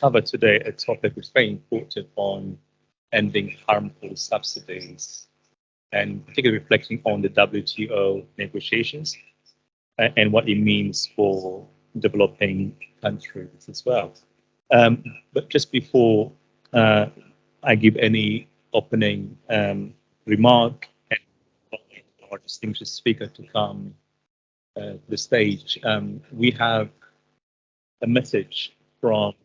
cover today a topic which is very important on ending harmful subsidies, and particularly reflecting on the WTO negotiations and what it means for developing countries as well. But just before I give any opening remark and our distinguished speaker to come to the stage, we have a message from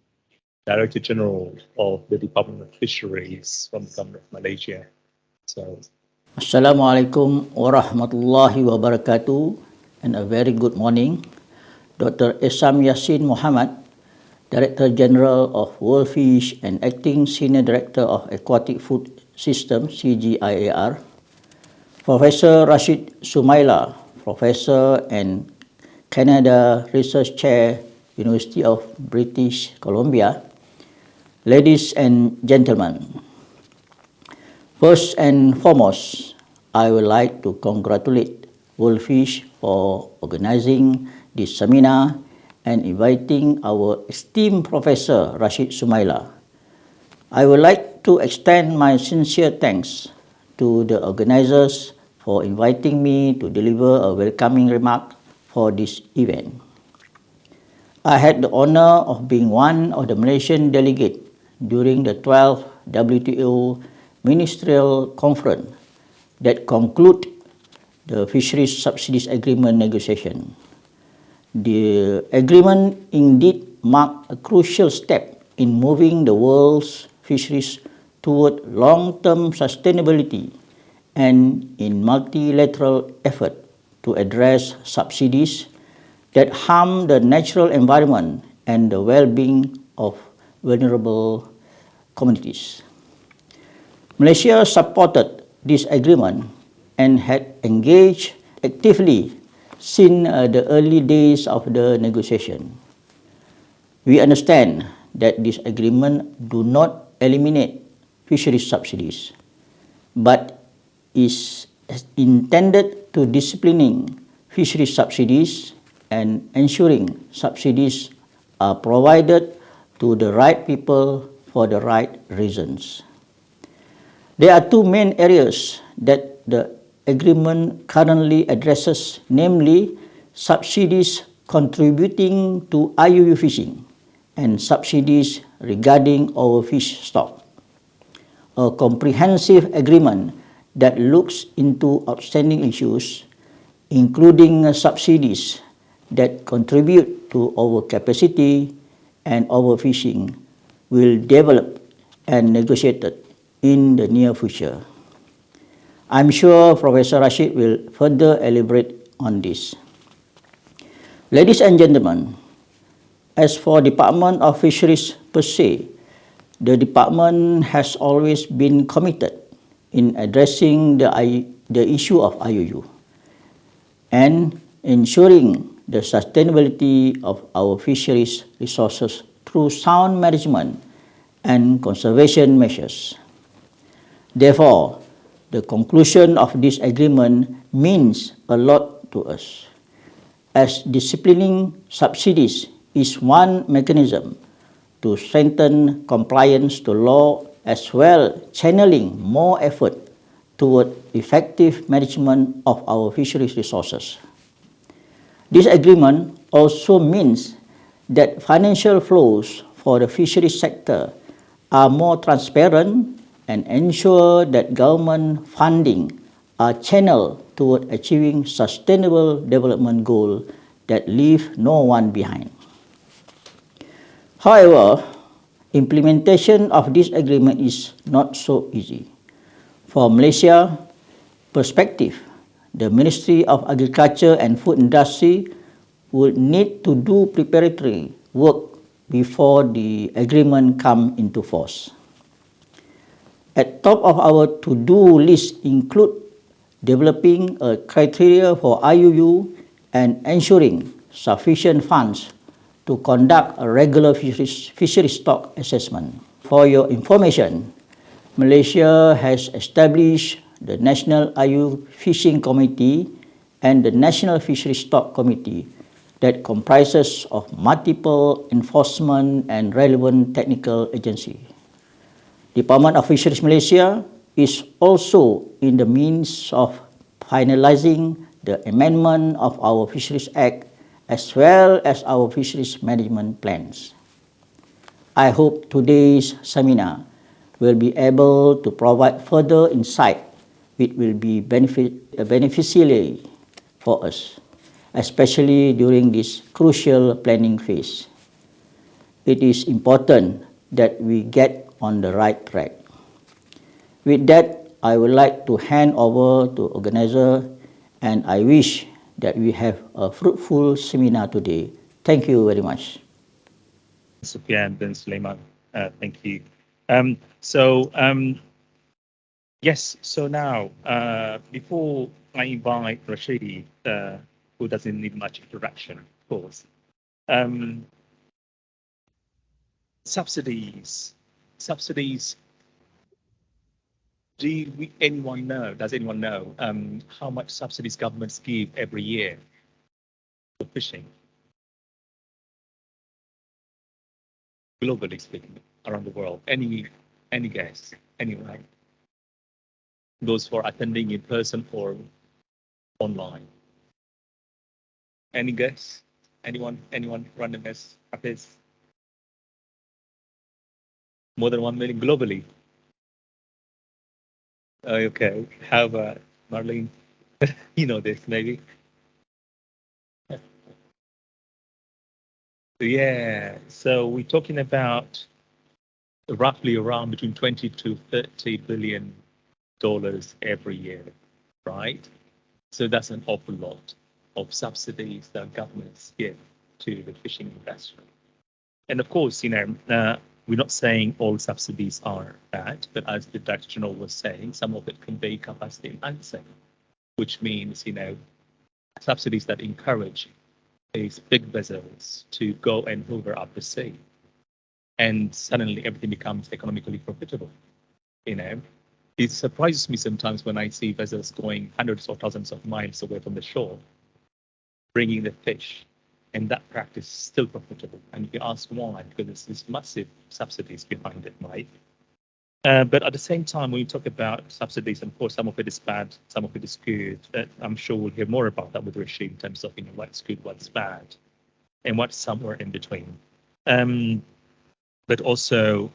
Director General of the Department of Fisheries from the Government of Malaysia. So, Assalamualaikum warahmatullahi wabarakatuh, and a very good morning. Dr. Esam Yassin Muhammad, Director General of WorldFish and Acting Senior Director of Aquatic Food System, CGIAR. Professor Rashid Sumaila, Professor and Canada Research Chair, University of British Columbia. Ladies and gentlemen, first and foremost, I would like to congratulate WorldFish for organizing this seminar and inviting our esteemed Professor Rashid Sumaila. I would like to extend my sincere thanks to the organizers for inviting me to deliver a welcoming remark for this event. I had the honor of being one of the Malaysian delegates during the 12th WTO Ministerial Conference that concluded the Fisheries Subsidies Agreement negotiation. The agreement indeed marked a crucial step in moving the world's fisheries toward long-term sustainability and in multilateral effort to address subsidies that harm the natural environment and the well-being of vulnerable communities. Malaysia supported this agreement and had engaged actively since the early days of the negotiation. We understand that this agreement do not eliminate fisheries subsidies, but is intended to disciplining fisheries subsidies and ensuring subsidies are provided to the right people for the right reasons. There are two main areas that the agreement currently addresses, namely subsidies contributing to IUU-fishing and subsidies regarding overfish stock. A comprehensive agreement that looks into outstanding issues, including subsidies that contribute to overcapacity and overfishing, will develop and negotiated in the near future. I'm sure Professor Rashid will further elaborate on this. Ladies and gentlemen, as for Department of Fisheries per se, the department has always been committed in addressing the issue of IUU and ensuring the sustainability of our fisheries resources through sound management and conservation measures. Therefore, the conclusion of this agreement means a lot to us, as disciplining subsidies is one mechanism to strengthen compliance to law, as well channeling more effort toward effective management of our fisheries resources. This agreement also means that financial flows for the fisheries sector are more transparent and ensure that government funding are channeled toward achieving sustainable development goals that leave no one behind. However, implementation of this agreement is not so easy. From Malaysia's perspective, the Ministry of Agriculture and Food Industry would need to do preparatory work before the agreement comes into force. At top of our to-do list include developing a criteria for IUU and ensuring sufficient funds to conduct a regular fishery stock assessment. For your information, Malaysia has established the National IUU-fishing Committee and the National Fishery Stock Committee that comprises of multiple enforcement and relevant technical agencies. Department of Fisheries Malaysia is also in the means of finalizing the amendment of our Fisheries Act as well as our fisheries management plans. I hope today's seminar will be able to provide further insight which will be beneficial for us, especially during this crucial planning phase. It is important that we get on the right track. With that, I would like to hand over to organizer, and I wish that we have a fruitful seminar today. Thank you very much. Sufyan bin Sulaiman, thank you. Yes, so now, before I invite Rashid, who doesn't need much introduction, of course, subsidies. Does anyone know how much subsidies governments give every year for fishing? Globally speaking, around the world, any guess, anyone? Those for attending in person or online. Any guess? Anyone random guess? More than 1 million globally. Okay, how about Marlene? You know this, maybe. Yeah, so we're talking about roughly around between 20 to 30 billion dollars every year, right? So that's an awful lot of subsidies that governments give to the fishing industry. And of course, we're not saying all subsidies are bad, but as the Director General was saying, some of it can be capacity enhancing, which means, subsidies that encourage these big vessels to go and hoover up the sea. And suddenly everything becomes economically profitable. It surprises me sometimes when I see vessels going hundreds or thousands of miles away from the shore, bringing the fish, and that practice is still profitable. And you ask why, because there's these massive subsidies behind it, right? But at the same time, when we talk about subsidies, of course, some of it is bad, some of it is good. I'm sure we'll hear more about that with Rashid in terms of what's good, what's bad, and what's somewhere in between. But also,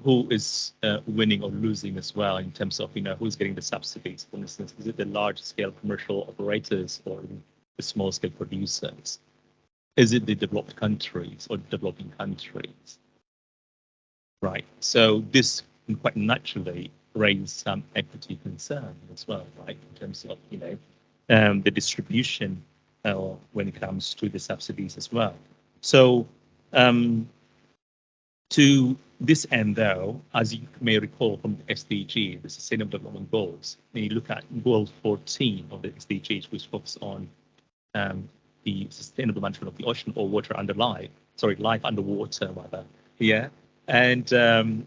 who is winning or losing as well in terms of who's getting the subsidies. For instance, is it the large-scale commercial operators or the small-scale producers? Is it the developed countries or developing countries? Right. So this can quite naturally raise some equity concern as well, right? In terms of the distribution when it comes to the subsidies as well. So to this end, though, as you may recall from the SDG, the Sustainable Development Goals, when you look at Goal 14 of the SDGs, which focus on the sustainable management of the ocean or life underwater, rather. Yeah. And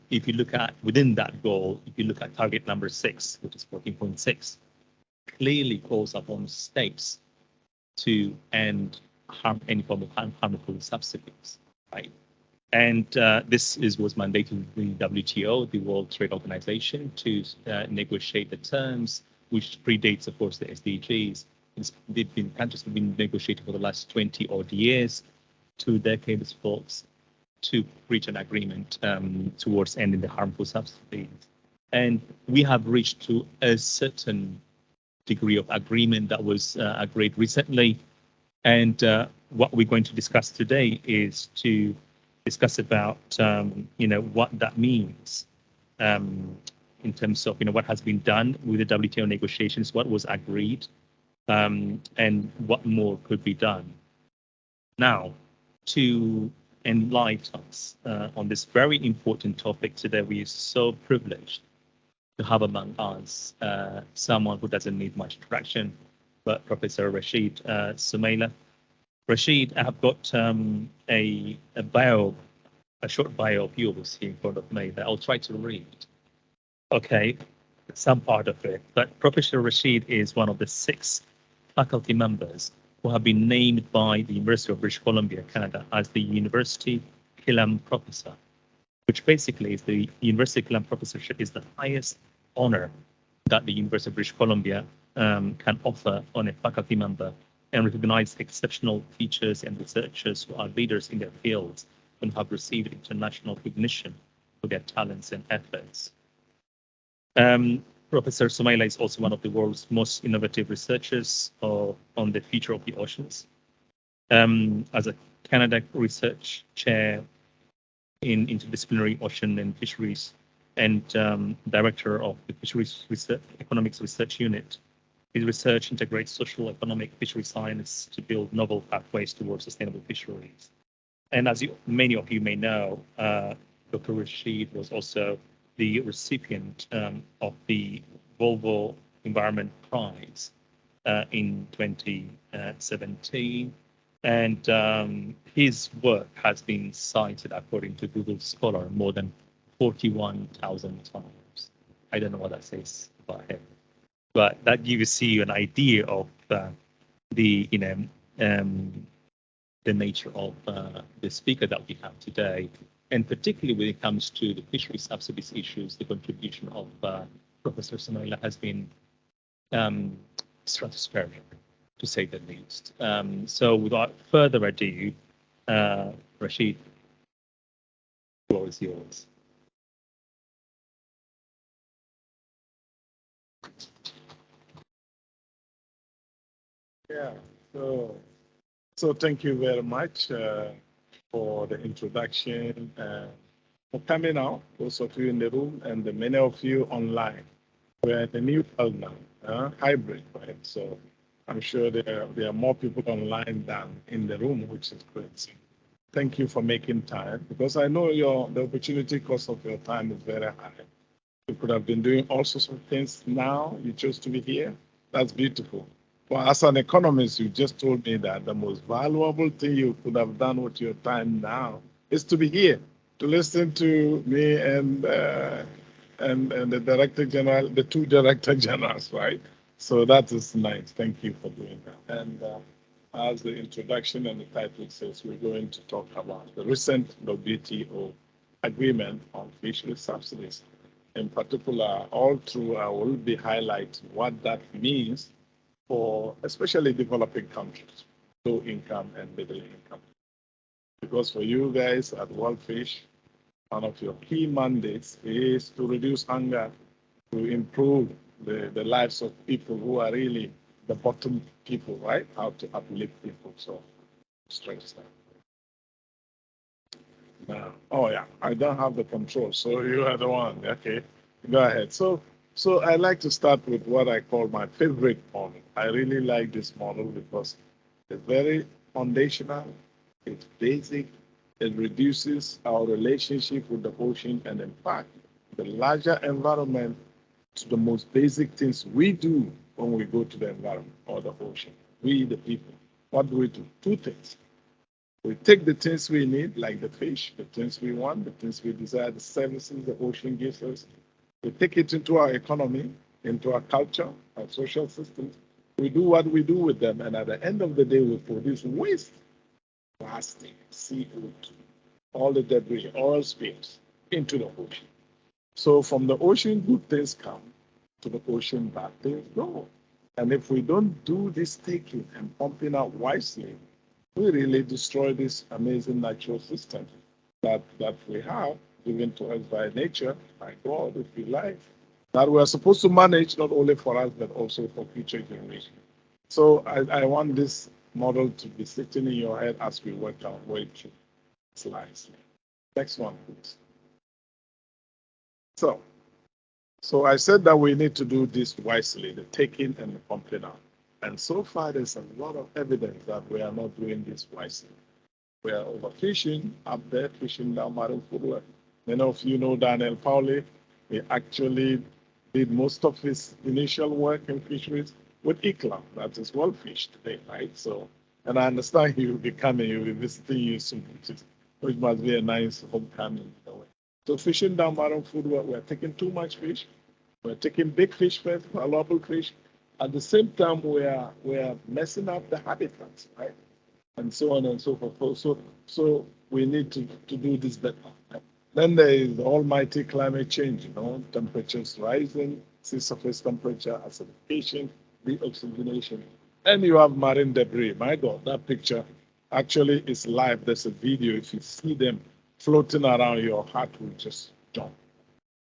if you look at within that goal, if you look at target number 6, which is 14.6, clearly calls upon states to end any form of harmful subsidies, right? And this was mandated in the WTO, the World Trade Organization, to negotiate the terms, which predates, of course, the SDGs. Countries have been negotiating for the last 20 odd years, 2 decades, folks, to reach an agreement towards ending the harmful subsidies. And we have reached to a certain degree of agreement that was agreed recently. And what we're going to discuss today is to discuss about what that means in terms of what has been done with the WTO negotiations, what was agreed, and what more could be done. Now, to enlighten us on this very important topic today, we are so privileged to have among us someone who doesn't need much introduction, but Professor Rashid Sumaila. Rashid, I have got a short bio of yours here in front of me that I'll try to read. Okay, some part of it. But Professor Rashid is one of the 6 faculty members who have been named by the University of British Columbia, Canada, as the University Killam Professor, which basically is the University Killam Professorship is the highest honor that the University of British Columbia can offer on a faculty member and recognize exceptional teachers and researchers who are leaders in their fields and have received international recognition for their talents and efforts. Professor Sumaila is also one of the world's most innovative researchers on the future of the oceans. As a Canada Research Chair in Interdisciplinary Ocean and Fisheries and Director of the Fisheries Economics Research Unit, his research integrates social, economic, fishery science to build novel pathways towards sustainable fisheries. And as many of you may know, Dr. Rashid was also the recipient of the Volvo Environment Prize in 2017. And his work has been cited, according to Google Scholar, more than 41,000 times. I don't know what that says about him, but that gives you an idea of the nature of the speaker that we have today, and particularly when it comes to the fisheries subsidies issues, the contribution of Professor Sumaila has been stratospheric, to say the least. So without further ado, Rashid, the floor is yours. Yeah, so thank you very much for the introduction and for coming out, those of you in the room and the many of you online. We're in the new world now, hybrid, right? So I'm sure there are more people online than in the room, which is great. So thank you for making time, because I know the opportunity cost of your time is very high. You could have been doing all sorts of things. Now you chose to be here. That's beautiful. Well, as an economist, you just told me that the most valuable thing you could have done with your time now is to be here, to listen to me and the director general, the two director generals, right? So that is nice. Thank you for doing that. And as the introduction and the title says, we're going to talk about the recent WTO Agreement on Fisheries Subsidies. In particular, all through I will be highlighting what that means for especially developing countries, low income and middle income. Because for you guys at WorldFish, one of your key mandates is to reduce hunger, to improve the lives of people who are really the bottom people, right? How to uplift people. So stress that. Now, oh yeah, I don't have the control, so you are the one. Okay, go ahead. So I like to start with what I call my favorite model. I really like this model because it's very foundational, it's basic, it reduces our relationship with the ocean and in fact, the larger environment to the most basic things we do when we go to the environment or the ocean. We, the people, what do we do? Two things. We take the things we need, like the fish, the things we want, the things we desire, the services the ocean gives us. We take it into our economy, into our culture, our social systems. We do what we do with them, and at the end of the day, we produce waste, plastic, CO2, all the debris, oil spills into the ocean. So from the ocean, good things come. To the ocean, bad things go. And if we don't do this taking and pumping out wisely, we really destroy this amazing natural system that we have given to us by nature, by God, if you like, that we are supposed to manage not only for us, but also for future generations. So I want this model to be sitting in your head as we work our way through slides. Next one, please. So I said that we need to do this wisely, the taking and the pumping out. And so far, there's a lot of evidence that we are not doing this wisely. We are overfishing up there, fishing down marine food web. Many of you know Daniel Pauli. He actually did most of his initial work in fisheries with ICLA, that is WorldFish today, right? So, and I understand he will be coming, he will be visiting you soon, which must be a nice homecoming. So fishing down marine food web, we're taking too much fish. We're taking big fish first, valuable fish, At the same time, we are messing up the habitats, right? And so on and so forth. So we need to do this better. Then there is the almighty climate change, temperatures rising, sea surface temperature, acidification, deoxygenation. And you have marine debris. My God, that picture actually is live. There's a video. If you see them floating around, your heart will just jump.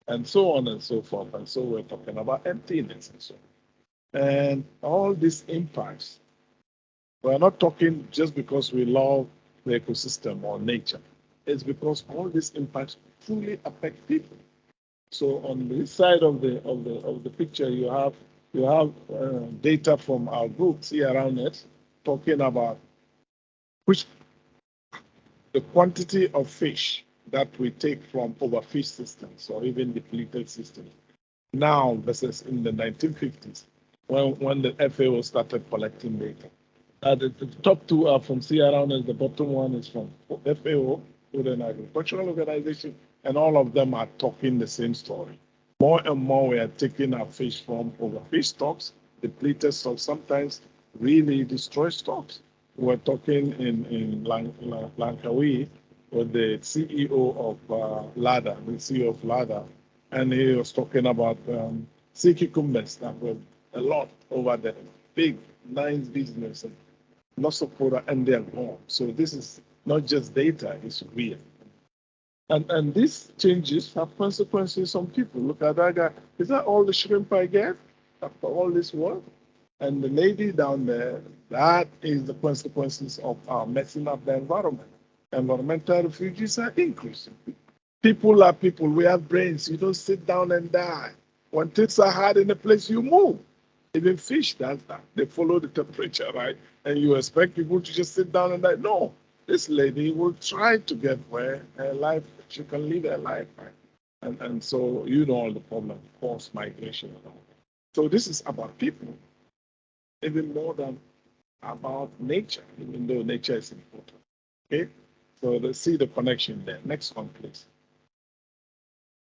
And so on and so forth. And so we're talking about emptiness and so on. And all these impacts, we're not talking just because we love the ecosystem or nature. It's because all these impacts truly affect people. So on this side of the picture, you have data from our group, see around it, talking about which the quantity of fish that we take from overfished systems or even depleted systems now versus in the 1950s when the FAO started collecting data. The top two are from Sierra Leone, the bottom one is from FAO, Food and Agricultural Organization, and all of them are talking the same story. More and more we are taking our fish from overfished stocks, depleted stocks, sometimes really destroyed stocks. We're talking in Langkawi with the CEO of LADA, the CEO of LADA, and he was talking about sea cucumbers that were a lot over there, big, nice business, and lots of product, and they're gone. So this is not just data, it's real. And these changes have consequences on people. Look at that guy. Is that all the shrimp I get after all this work? And the lady down there, that is the consequences of our messing up the environment. Environmental refugees are increasing. People are people. We have brains. You don't sit down and die. When things are hard in a place, you move. Even fish does that. They follow the temperature, right? And you expect people to just sit down and die. No. This lady will try to get where her life, she can live her life, right? And so you know all the problem, forced migration and all. So this is about people, even more than about nature, even though nature is important. Okay? So let's see the connection there. Next one, please.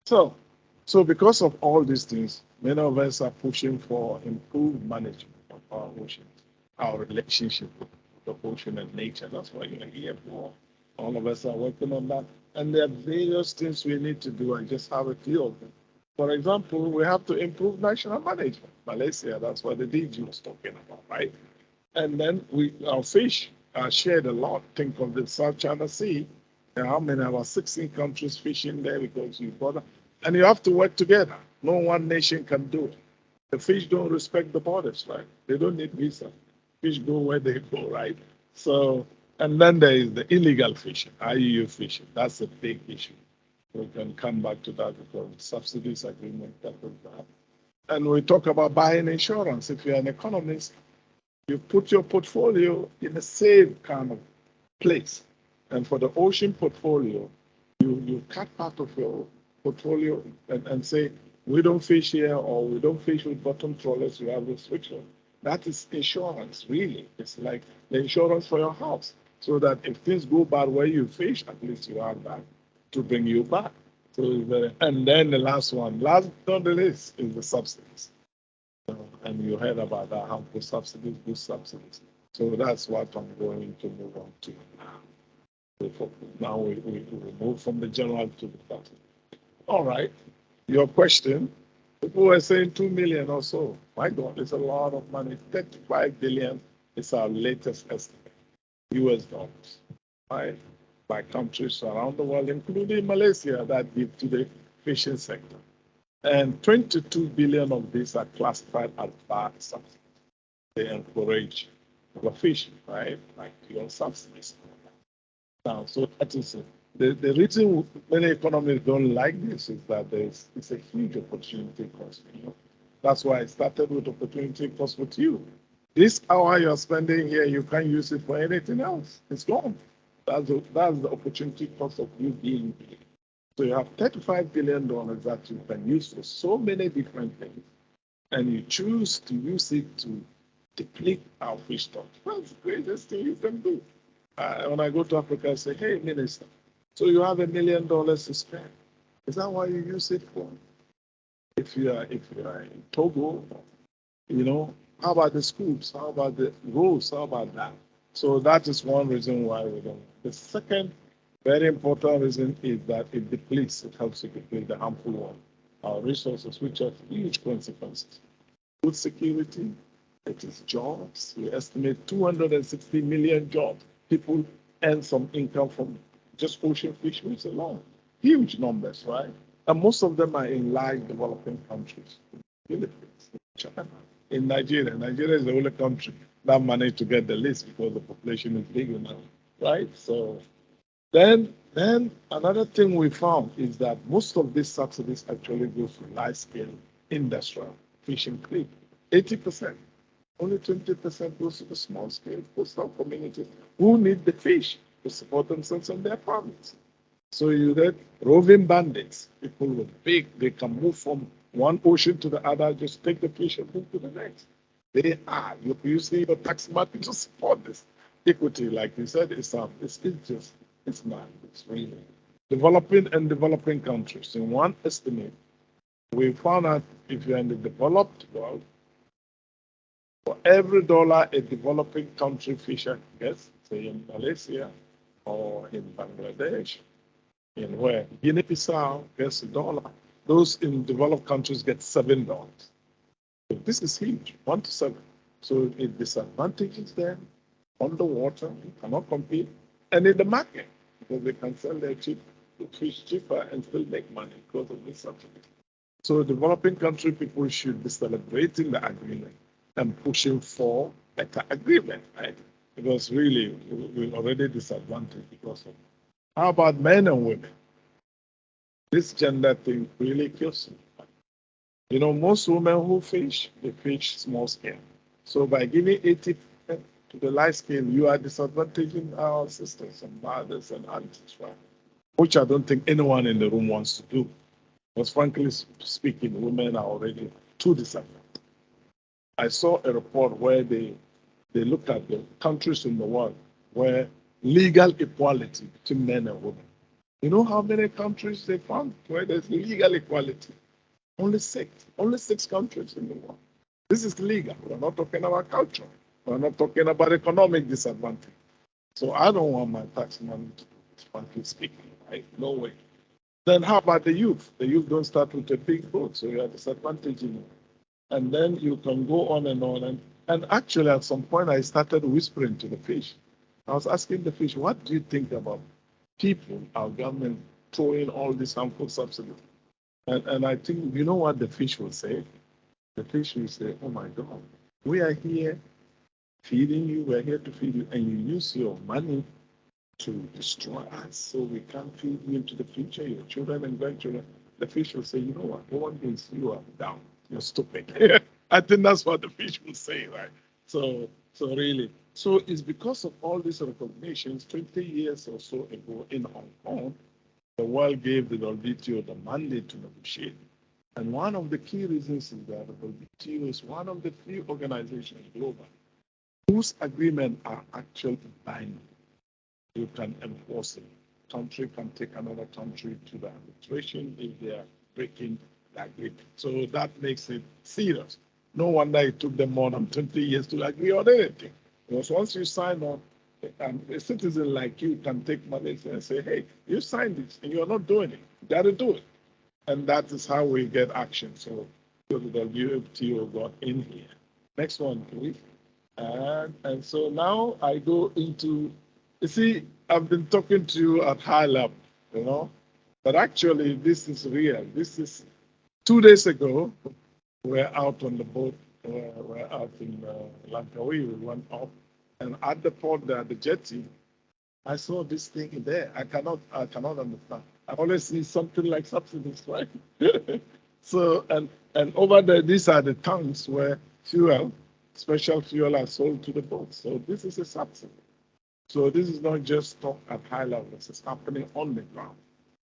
So because of all these things, many of us are pushing for improved management of our oceans, our relationship with the ocean and nature. That's why you're here for. All of us are working on that. And there are various things we need to do. I just have a few of them. For example, we have to improve national management. Malaysia, that's what the DG was talking about, right? And then our fish are shared a lot. Think of the South China Sea. How many of our 16 countries fishing there because you've got, and you have to work together. No one nation can do it. The fish don't respect the borders, right? They don't need visa. Fish go where they go, right? So, and then there is the illegal fishing, IUU-fishing. That's a big issue. We can come back to that because the subsidies agreement that we have. And we talk about buying insurance. If you're an economist, you put your portfolio in a safe kind of place. And for the ocean portfolio, you cut part of your portfolio and say, we don't fish here or we don't fish with bottom trawlers, you have restrictions. That is insurance, really. It's like the insurance for your house. So that if things go bad where you fish, at least you have that to bring you back. So, and then the last one, last but not the least, is the subsidies. And you heard about that, harmful subsidies, good subsidies. So that's what I'm going to move on to now. Now we move from the general to the subsidies. All right. Your question, people were saying 2 million or so. My God, it's a lot of money. 35 billion is our latest estimate, US dollars, right? By countries around the world, including Malaysia, that give to the fishing sector. And 22 billion of these are classified as bad subsidies. They encourage overfishing, right? Like your subsidies. Now, so that is it. The reason many economies don't like this is that it's a huge opportunity cost. That's why I started with opportunity cost with you. This hour you're spending here, you can't use it for anything else. It's gone. That's the opportunity cost of you being here. So you have $35 billion that you can use for so many different things, and you choose to use it to deplete our fish stock. That's the greatest thing you can do. When I go to Africa, I say, hey, Minister, so you have $1 million to spend. Is that what you use it for? If you are in Togo, How about the schools? How about the roads? How about that? So that is one reason why we don't. The second very important reason is that it depletes, it helps to deplete the harmful one, our resources, which have huge consequences. Food security, it is jobs. We estimate 260 million jobs. People earn some income from just ocean fisheries alone. Huge numbers, right? And most of them are in large developing countries. Philippines, China, in Nigeria. Nigeria is the only country that managed to get the list because the population is big enough, right? So then another thing we found is that most of these subsidies actually go to large-scale industrial fishing fleet. 80%. Only 20% goes to the small-scale coastal communities who need the fish to support themselves and their families. So you get roving bandits, people with big, they can move from one ocean to the other, just take the fish and move to the next. You're using your tax money to support this equity, like you said, it's not, it's really developing countries. In one estimate, we found out if you're in the developed world, for every dollar a developing country fisher gets, say in Malaysia or in Bangladesh, in where Guinea-Bissau gets $1, those in developed countries get $7. So this is huge, 1 to 7. So it disadvantages them on the water, you cannot compete, and in the market, because they can sell their fish cheaper and still make money because of this subsidy. So developing country people should be celebrating the agreement and pushing for better agreement, right? Because really, we're already disadvantaged because of it. How about men and women? This gender thing really kills me. Most women who fish, they fish small scale. So by giving 80% to the large scale, you are disadvantaging our sisters and mothers and aunties, right? Which I don't think anyone in the room wants to do. Because frankly speaking, women are already too disadvantaged. I saw a report where they looked at the countries in the world where legal equality between men and women. You know how many countries they found where there's legal equality? Only 6. Only 6 countries in the world. This is legal. We're not talking about culture. We're not talking about economic disadvantage. So I don't want my tax money to be frankly speaking. Right? No way. Then how about the youth? The youth don't start with a big boat, so you are disadvantaging them. And then you can go on and on. And actually, at some point, I started whispering to the fish. I was asking the fish, what do you think about people, our government, throwing all these harmful subsidies? And I think, you know what the fish will say? The fish will say, oh my God, we are here feeding you, we're here to feed you, and you use your money to destroy us so we can't feed you into the future, your children and grandchildren. The fish will say, you know what, no one thinks you are down. You're stupid. I think that's what the fish will say, right? So really, it's because of all these recognitions. 20 years or so ago in Hong Kong, the world gave the WTO the mandate to negotiate. And one of the key reasons is that the WTO is one of the few organizations globally whose agreements are actually binding. You can enforce it. Country can take another country to the arbitration if they are breaking the agreement. So that makes it serious. No wonder it took them more than 20 years to agree on anything. Because once you sign on, a citizen like you can take money and say, hey, you signed this and you're not doing it. You got to do it. And that is how we get action. So the WTO got in here. Next one, please. And so now I go into, you see, I've been talking to you at high level, but actually this is real. This is 2 days ago, we're out on the boat, we're out in Langkawi, we went up, and at the port there, the jetty, I saw this thing there. I cannot understand. I always see something like subsidies, right? So, and over there, these are the tanks where special fuel are sold to the boat. So this is a subsidy. So this is not just talk at high level. This is happening on the ground.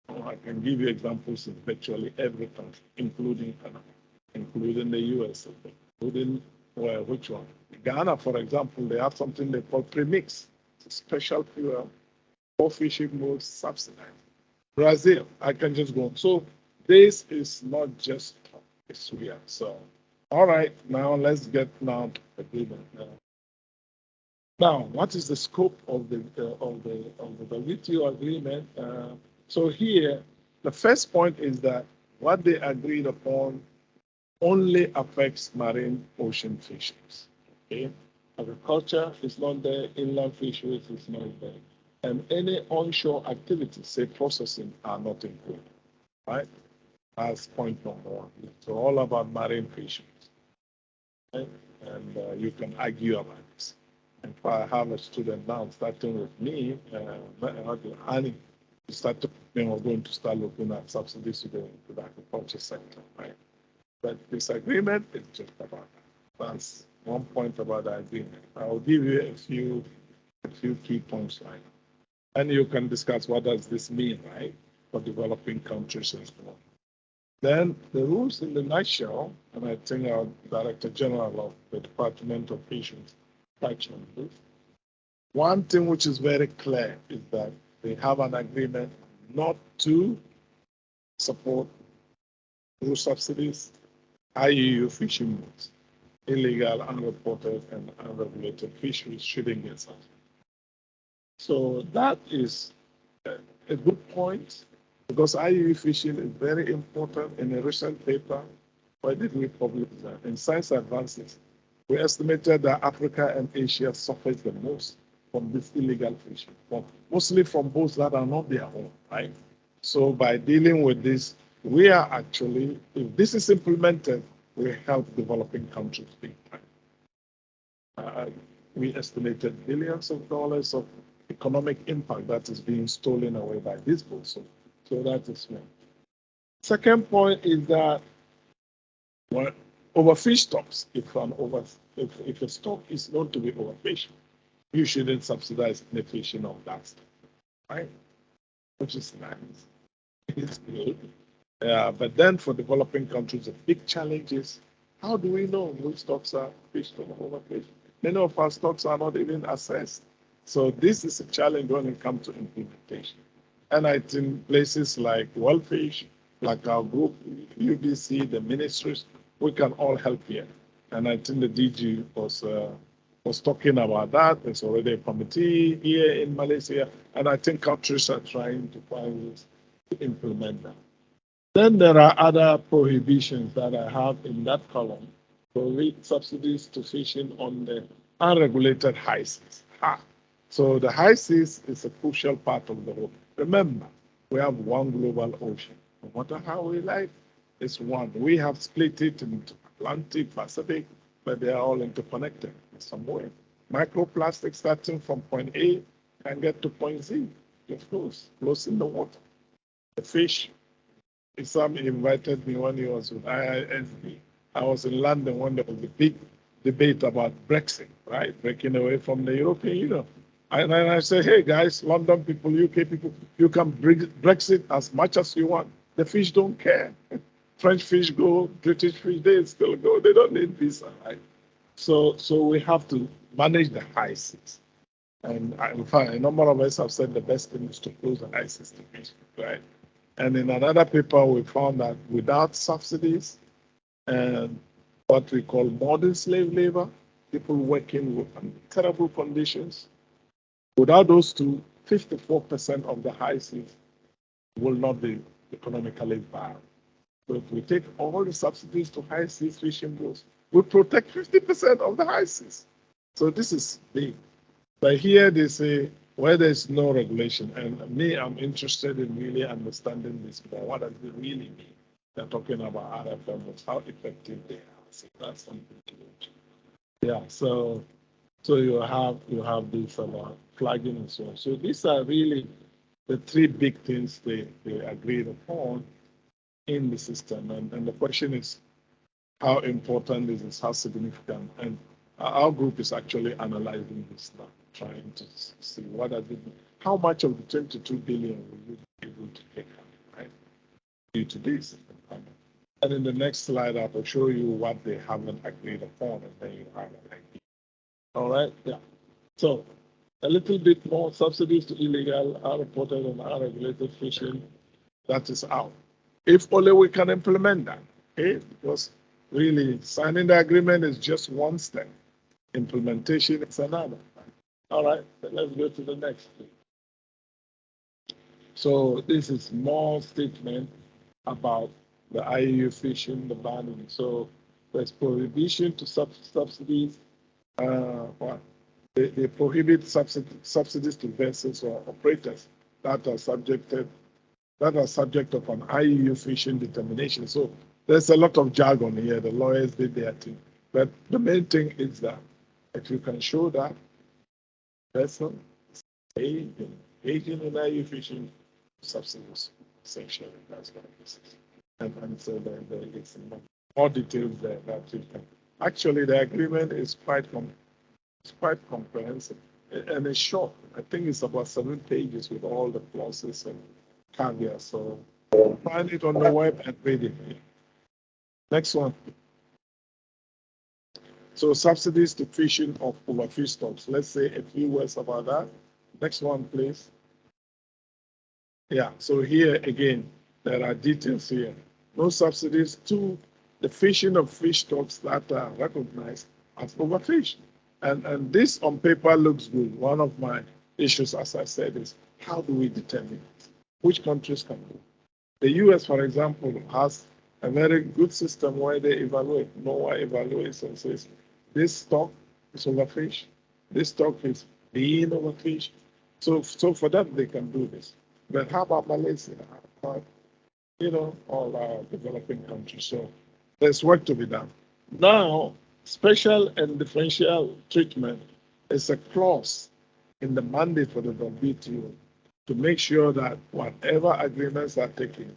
I can give you examples in virtually every country, including Canada, including the US, including, which one? Ghana, for example, they have something they call premix. It's a special fuel for fishing boats subsidized. Brazil, I can just go on. So this is not just talk, it's real. So All right, now let's get now to the agreement. Now, what is the scope of the WTO agreement? So here, the first point is that what they agreed upon only affects marine ocean fisheries. Okay, agriculture is not there, inland fisheries is not there, and any onshore activities, say processing, are not included. Right? That's point number one. It's all about marine fisheries, right? And you can argue about this. And if I have a student now starting with me, Annie, we're going to start looking at subsidies to go into the agriculture sector, right? But this agreement is just about that. That's one point about the agreement. I'll give you a few key points, right? And you can discuss what does this mean, right, for developing countries and so on. Then the rules in the nutshell, and I think our Director General of the Department of Fisheries touched on this. One thing which is very clear is that they have an agreement not to support through subsidies, IUU-fishing boats, illegal, unreported, and unregulated fisheries shouldn't get subsidies. So that is a good point, because IUU-fishing is very important. In a recent paper, why did we publish that? In Science Advances, we estimated that Africa and Asia suffers the most from this illegal fishing, mostly from boats that are not their own, right? So by dealing with this, we are actually, if this is implemented, we help developing countries big time. We estimated billions of dollars of economic impact that is being stolen away by these boats. So that is one. Second point is that when overfish stocks, if a stock is known to be overfished, you shouldn't subsidize the fishing of that stuff, right? Which is nice. It's good. But then for developing countries, the big challenge is, how do we know which stocks are fished or overfished? Many of our stocks are not even assessed. So this is a challenge when it comes to implementation. And I think places like WorldFish, like our group, UBC, the ministries, we can all help here. And I think the DG was talking about that. There's already a committee here in Malaysia, and I think countries are trying to find ways to implement that. Then there are other prohibitions that I have in that column. Prohibit subsidies to fishing on the unregulated high seas. So the high seas is a crucial part of the whole. Remember, we have one global ocean. No matter how we like, it's one. We have split it into Atlantic, Pacific, but they are all interconnected in some way. Microplastics starting from point A can get to point Z. It flows in the water. The fish, Isam invited me when he was with IISB. I was in London when there was a big debate about Brexit, right? Breaking away from the European Union. And I said, hey guys, London people, UK people, you can Brexit as much as you want. The fish don't care. French fish go, British fish, they still go. They don't need visa, right? So we have to manage the high seas. And in fact, a number of us have said the best thing is to close the high seas to fish, right? And in another paper, we found that without subsidies and what we call modern slave labor, people working with terrible conditions, without those two, 54% of the high seas will not be economically viable. So if we take all the subsidies to high seas fishing boats, we protect 50% of the high seas. So this is big. But here they say, where there's no regulation, and me, I'm interested in really understanding this more. What does it really mean? They're talking about RFMs, how effective they are. So that's something to watch. Yeah, so you have this about flagging and so on. So these are really the three big things they agreed upon in the system. And the question is, how important is this? How significant? And our group is actually analyzing this now, trying to see what does it mean. How much of the 22 billion will you be able to take out, right? Due to this. And in the next slide, I will show you what they haven't agreed upon, and then you have an idea. All right, yeah. So a little bit more subsidies to illegal, unreported, and unregulated fishing. That is out. If only we can implement that, okay? Because really, signing the agreement is just one step. Implementation is another. All right, let's go to the next. So this is more statement about the IUU-fishing, the banning. So there's prohibition to subsidies. They prohibit subsidies to vessels or operators that are subject of an IUU-fishing determination. So there's a lot of jargon here. The lawyers did their thing. But the main thing is that if you can show that vessel engaging in IUU-fishing subsidies, essentially, that's what it is. And so there is more details there that you can. Actually, the agreement is quite comprehensive and it's short. I think it's about 7 pages with all the clauses and caveats. So find it on the web and read it. Next one. So subsidies to fishing of overfish stocks. Let's say a few words about that. Next one, please. Yeah, so here again, there are details here. No subsidies to the fishing of fish stocks that are recognized as overfish. And this on paper looks good. One of my issues, as I said, is how do we determine it? Which countries can do? The US, for example, has a very good system where they evaluate. NOAA evaluates and says, this stock is overfish. This stock is being overfish. So for that, they can do this. But how about Malaysia? How about, all our developing countries? So there's work to be done. Now, special and differential treatment is a clause in the mandate for the WTO to make sure that whatever agreements are taken,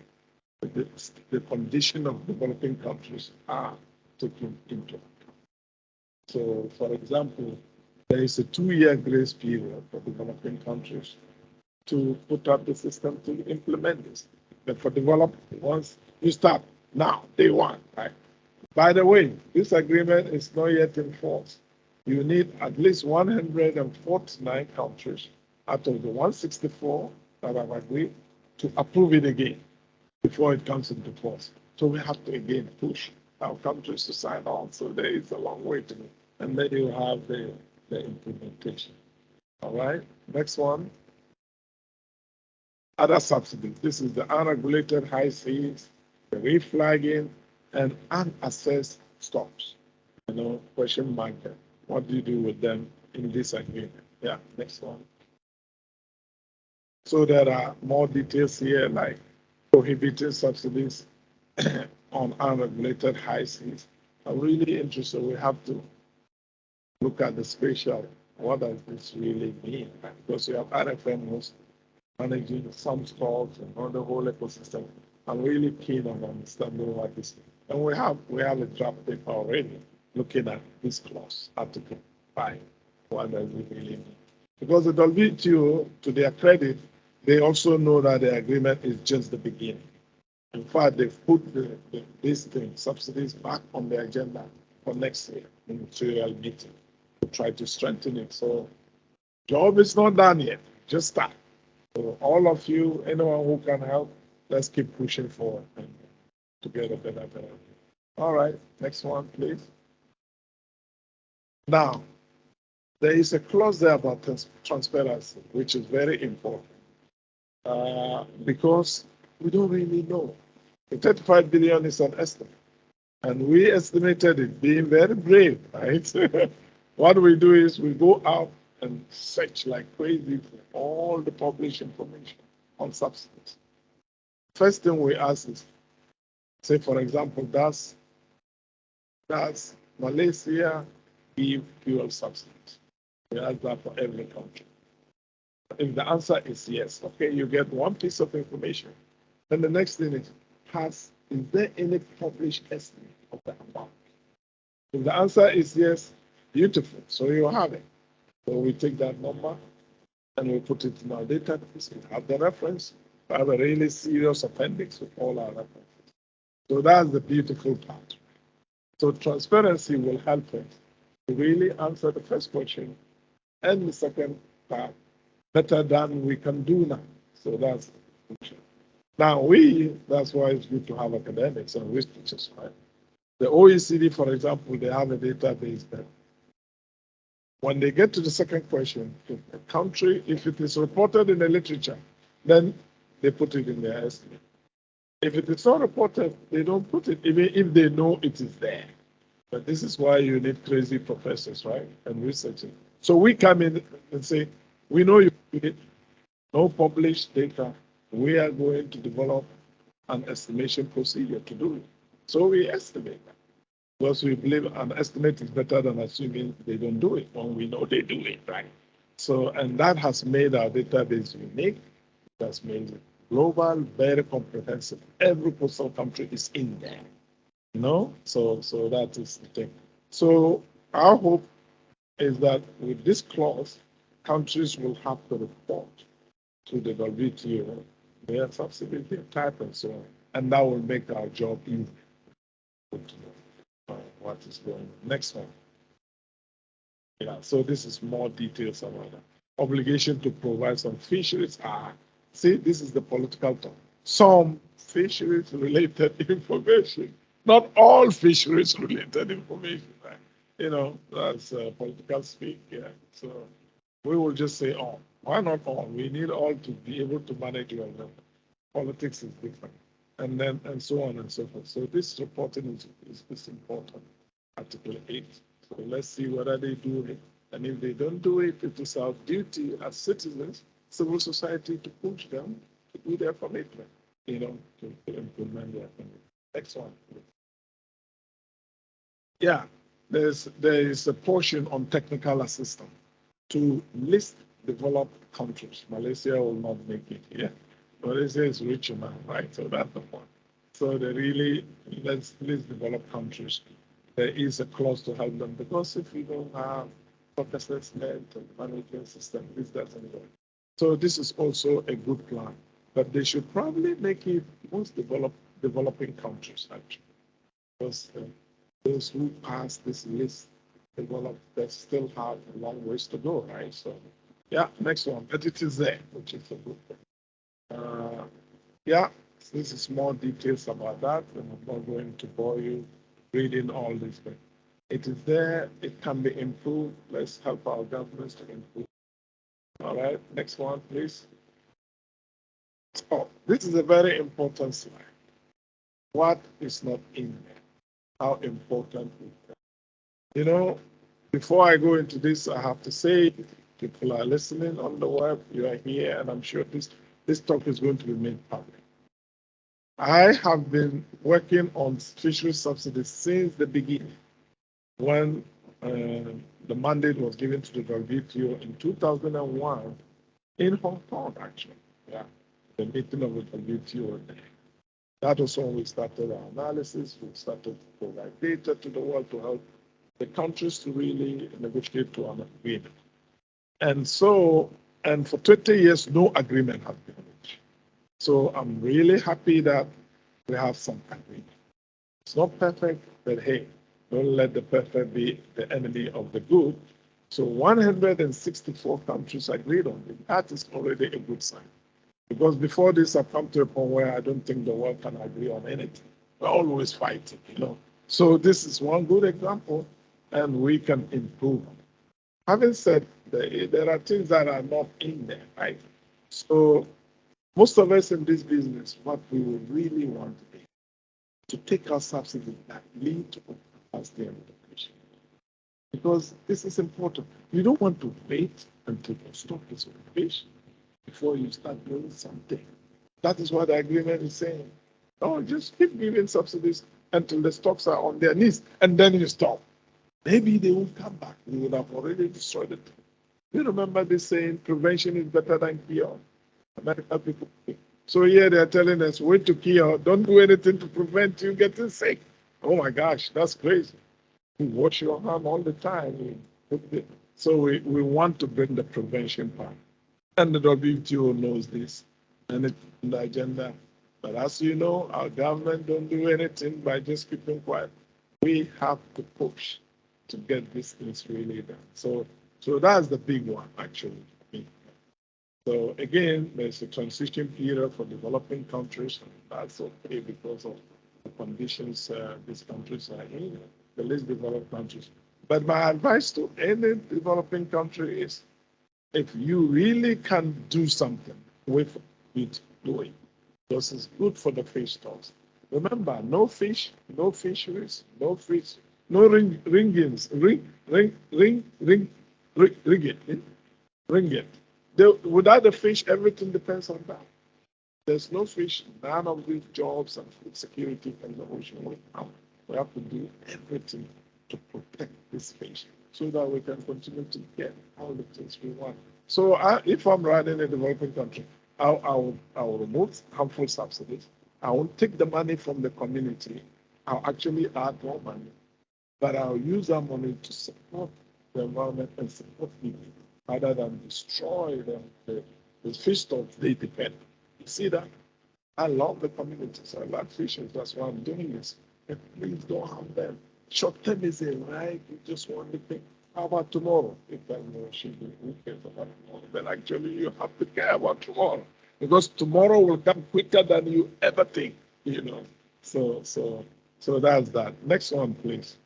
the condition of developing countries are taken into account. So, for example, there is a 2-year grace period for developing countries to put up the system to implement this. But for developed ones, you start now, day one, right? By the way, this agreement is not yet in force. You need at least 149 countries out of the 164 that have agreed to approve it again before it comes into force. So we have to again push our countries to sign on. So there is a long way to go. And then you have the implementation. All right, next one. Other subsidies. This is the unregulated high seas, the reflagging, and unassessed stocks. Question mark. What do you do with them in this agreement? Yeah, next one. So there are more details here, like prohibiting subsidies on unregulated high seas. I'm really interested. We have to look at the spatial. What does this really mean? Because you have RFMOs managing some stocks and on the whole ecosystem. I'm really keen on understanding what this is. And we have a draft paper already looking at this clause, Article 5. What does it really mean? Because the WTO, to their credit, they also know that the agreement is just the beginning. In fact, they've put this thing, subsidies, back on the agenda for next year, ministerial meeting, to try to strengthen it. So, job is not done yet. Just start. So, all of you, anyone who can help, let's keep pushing forward and to get a better. All right, next one, please. Now, there is a clause there about transparency, which is very important because we don't really know. The 35 billion is an estimate, and we estimated it being very brave, right? What we do is we go out and search like crazy for all the published information on subsidies. First thing we ask is, say, for example, does Malaysia give fuel subsidies? We ask that for every country. If the answer is yes, okay, you get one piece of information. Then the next thing is, is there any published estimate of the amount? If the answer is yes, beautiful. So you have it. So we take that number and we put it in our database. We have the reference. We have a really serious appendix with all our references. So that's the beautiful part. So transparency will help us to really answer the first question and the second part better than we can do now. So that's the question. Now that's why it's good to have academics and researchers, right? The OECD, for example, they have a database that when they get to the second question, if a country, if it is reported in the literature, then they put it in their estimate. If it is not reported, they don't put it, even if they know it is there. But this is why you need crazy professors, right? And researchers. So we come in and say, we know you need no published data. We are going to develop an estimation procedure to do it. So we estimate that. Because we believe an estimate is better than assuming they don't do it when we know they do it, right? So, and that has made our database unique. It has made it global, very comprehensive. Every coastal country is in there, you know? So that is the thing. So our hope is that with this clause, countries will have to report to the WTO their subsidy type and so on. And that will make our job easier. What is going on. Next one. Yeah, so this is more details about that. Obligation to provide some fisheries. See, this is the political talk. Some fisheries related information. Not all fisheries related information, right? You know, that's political speak. Yeah. So we will just say all. Why not all? We need all to be able to manage well. Politics is different. And so on and so forth. So this reporting is important. Article 8. So let's see whether they do it. And if they don't do it, it is our duty as citizens, civil society, to push them to do their commitment, you know, to implement their commitment. Next one. Yeah, there is a portion on technical assistance to list developed countries. Malaysia will not make it here. Malaysia is rich enough, right? So that's the point. So they really let's list developed countries. There is a clause to help them because if you don't have top assessment and management system, this doesn't work. So this is also a good plan, but they should probably make it most developing countries actually, because those who pass this list develop, they still have a long ways to go, right? So yeah, next one, but it is there, which is a good thing. Yeah, this is more details about that, and I'm not going to bore you reading all this thing. It is there, it can be improved. Let's help our governments to improve. All right, next one, please. Oh, this is a very important slide. What is not in there? How important is that? You know, before I go into this, I have to say, people are listening on the web, you are here, and I'm sure this talk is going to be made public. I have been working on fisheries subsidies since the beginning, when the mandate was given to the WTO in 2001 in Hong Kong, actually. Yeah, the meeting of the WTO. That was when we started our analysis. We started to provide data to the world to help the countries to really negotiate to an agreement. And so, and for 20 years, no agreement has been reached. So I'm really happy that we have some agreement. It's not perfect, but hey, don't let the perfect be the enemy of the good. So 164 countries agreed on it. That is already a good sign. Because before this, I've come to a point where I don't think the world can agree on anything. We're always fighting, you know. So this is one good example, and we can improve. Having said that, there are things that are not in there, right? So most of us in this business, what we would really want to be, to take our subsidies that lead to capacity and depletion. Because this is important. You don't want to wait until your stock is fish before you start doing something. That is what the agreement is saying. No, just keep giving subsidies until the stocks are on their knees, and then you stop. Maybe they will come back. You would have already destroyed it. You remember this saying, prevention is better than cure? American people. So here they're telling us, wait to cure, don't do anything to prevent you getting sick. Oh my gosh, that's crazy. You wash your hand all the time. So we want to bring the prevention part. And the WTO knows this, and it's on the agenda. But as you know, our government don't do anything by just keeping quiet. We have to push to get these things really done. So that's the big one, actually. So again, there's a transition period for developing countries, and that's okay because of the conditions these countries are in, the least developed countries. But my advice to any developing country is, if you really can do something with it, do it. Because it's good for the fish stocks. Remember, no fish, no fisheries, no fish, no ringgit. Without the fish, everything depends on that. There's no fish, none of these jobs and food security in the ocean will come. We have to do everything to protect this fish so that we can continue to get all the things we want. So if I'm running a developing country, I'll remove harmful subsidies. I won't take the money from the community. I'll actually add more money, but I'll use that money to support the environment and support people rather than destroy the fish stocks they depend. You see that? I love the communities. I love fishing. That's why I'm doing this. And please don't harm them. Short-termism, right? You just want to think, how about tomorrow? If I know who cares about tomorrow? But actually, you have to care about tomorrow, because tomorrow will come quicker than you ever think. So that's that. Next one, please.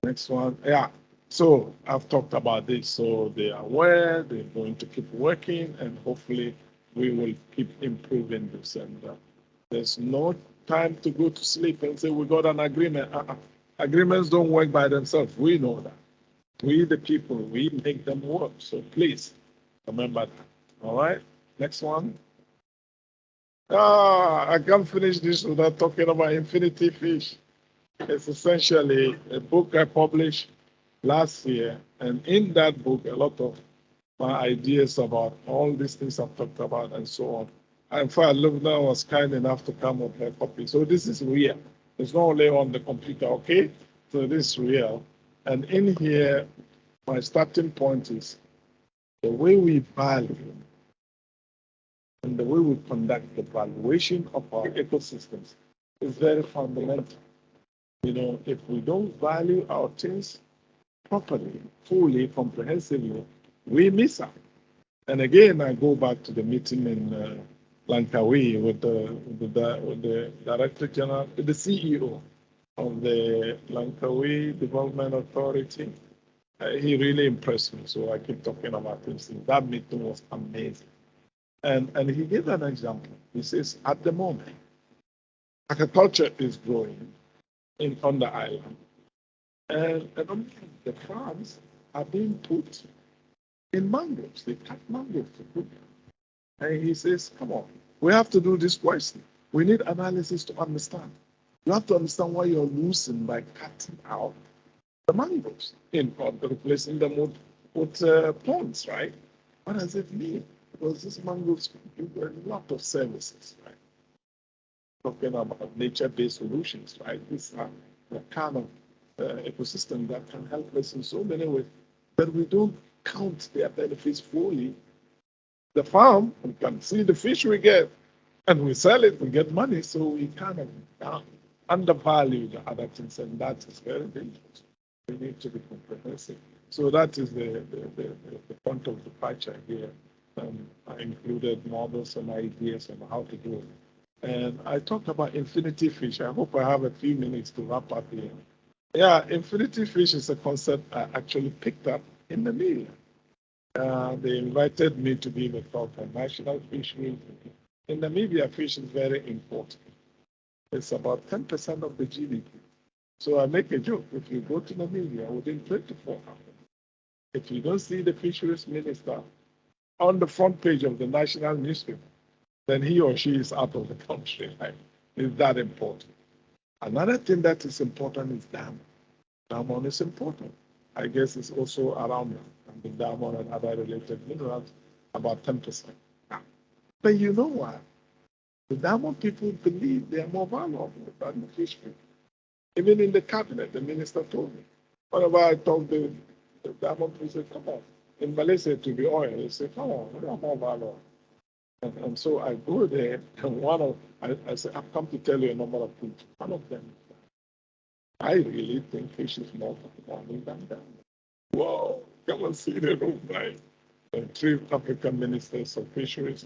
Next one. Yeah. So I've talked about this. So they are aware. They're going to keep working, and hopefully we will keep improving this. And there's no time to go to sleep and say we got an agreement. Agreements don't work by themselves. We know that. We, the people, we make them work. So please remember that. All right. Next one. I can't finish this without talking about Infinity Fish. It's essentially a book I published last year, and in that book, a lot of my ideas about all these things I've talked about and so on. In fact, Lubna was kind enough to come with her copy. So this is real. It's not only on the computer, okay? So this is real. And in here, my starting point is the way we value and the way we conduct the valuation of our ecosystems is very fundamental. If we don't value our things properly, fully, comprehensively, we miss out. And again, I go back to the meeting in Langkawi with the Director General, the CEO of the Langkawi Development Authority. He really impressed me, so I keep talking about things. That meeting was amazing. And he gave an example. He says, at the moment, agriculture is growing on the island. And the farms are being put in mangroves. They cut mangroves to put them. And he says, come on, we have to do this wisely. We need analysis to understand. You have to understand why you're losing by cutting out the mangroves in replacing them with ponds, right? What does it mean? Because these mangroves do a lot of services, right? Talking about nature-based solutions, right? These are the kind of ecosystem that can help us in so many ways, but we don't count their benefits fully. The farm, we can see the fish we get, and we sell it, we get money, so we kind of undervalue the other things, and that is very dangerous. We need to be comprehensive. So that is the point of departure here. I included models and ideas on how to do it. And I talked about infinity fish. I hope I have a few minutes to wrap up here. Yeah, infinity fish is a concept I actually picked up in the media. They invited me to be the talk on national fisheries. In Namibia, fish is very important. It's about 10% of the GDP. So I make a joke. If you go to Namibia within 24 hours, if you don't see the fisheries minister on the front page of the national newspaper, then he or she is out of the country. Right? It's that important. Another thing that is important is diamond. Diamond is important. I guess it's also around the diamond and other related minerals, about 10%. But you know what? The diamond people believe they are more valuable than the fish people. Even in the cabinet, the minister told me. Whenever I talk to the diamond people, say, come on. In Malaysia, to be oil, they say, come on, we are more valuable. And so I go there, and I say, I've come to tell you a number of things. One of them, I really think fish is more valuable than diamond. Whoa, come and see the room, right? The 3 African ministers of fisheries,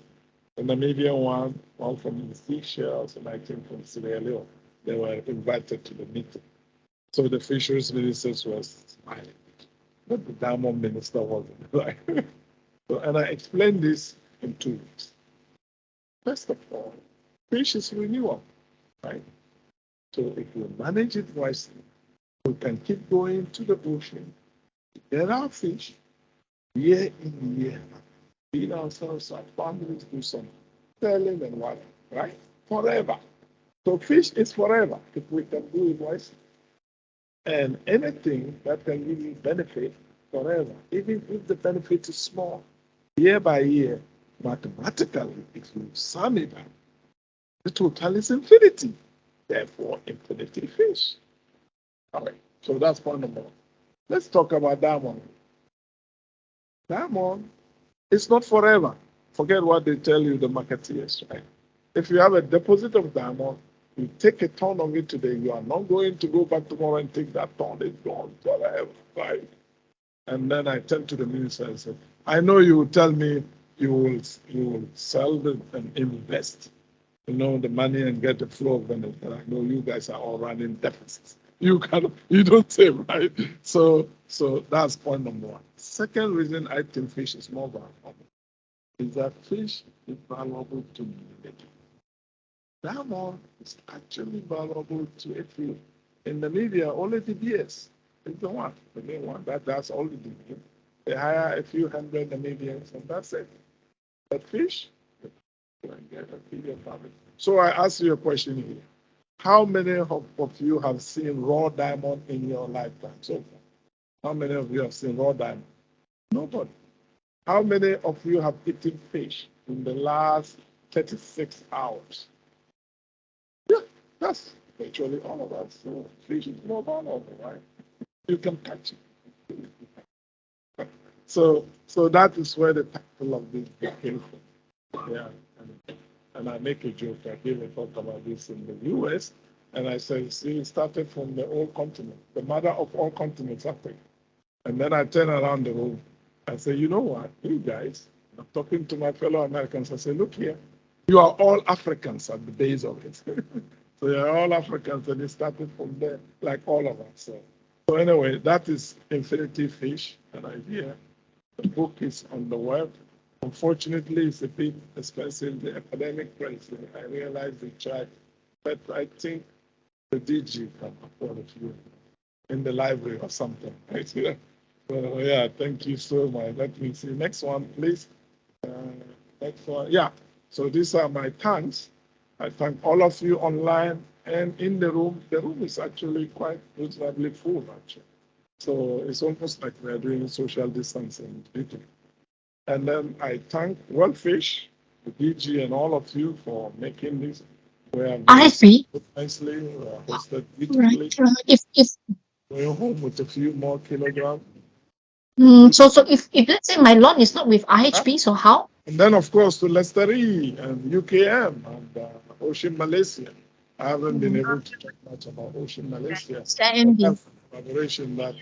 The Namibian one from the Seychelles, and I think from Sierra Leone. They were invited to the meeting. So the fisheries ministers were smiling, but the diamond minister wasn't. Right? So, and I explained this in 2 weeks. First of all, fish is renewable, right? So if we manage it wisely, we can keep going to the ocean, get our fish, year in, year out, feed ourselves, our families, do some selling and whatever, right? Forever. So fish is forever if we can do it wisely. And anything that can give you benefit forever, even if the benefit is small, year by year, mathematically, if you sum it up, the total is infinity. Therefore, infinity fish. All right. So that's point number one. Let's talk about diamond. Diamond is not forever. Forget what they tell you, the marketeers, right? If you have a deposit of diamond, you take a ton of it today, you are not going to go back tomorrow and take that ton, it's gone forever, right? And then I turn to the minister and say, I know you will tell me you will sell it and invest, the money and get the flow of money. And I know you guys are all running deficits. You don't say, right? So that's point number one. Second reason I think fish is more valuable is that fish is valuable to humanity. Diamond is actually valuable to a few. In Namibia, only the BS is the one, the main one. That's all they do. They hire a few hundred Namibians and that's it. But fish, you can get a billion family. So I ask you a question here. How many of you have seen raw diamond in your lifetime so far? How many of you have seen raw diamond? Nobody. How many of you have eaten fish in the last 36 hours? Yeah, that's virtually all of us. So fish is more valuable, right? You can catch it. So that is where the title of this book came from. Yeah. And I make a joke. I gave a talk about this in the US. And I said, see, it started from the old continent, the mother of all continents, Africa. And then I turn around the room. I say, you know what, you guys, I'm talking to my fellow Americans. I say, look here, you are all Africans at the base of it. So you're all Africans, and it started from there, like all of us. So anyway, that is Infinity Fish, an idea. The book is on the web. Unfortunately, it's a bit expensive, the academic price. I realize the charge, but I think the DG can afford it in the library or something. Right? So, yeah, thank you so much. Let me see. Next one, please. Next one. Yeah. So these are my thanks. I thank all of you online and in the room. The room is actually quite reasonably full, actually. So it's almost like we're doing social distancing. And then I thank WorldFish, the DG, and all of you for making this. We have IFB. nicely, hosted beautifully. Right. If Going home with a few more kilograms. so if let's say my loan is not with IHB, so how? And then, of course, to Lestari and UKM and Ocean Malaysia. I haven't been able to talk much about Ocean Malaysia. Standing. Collaboration that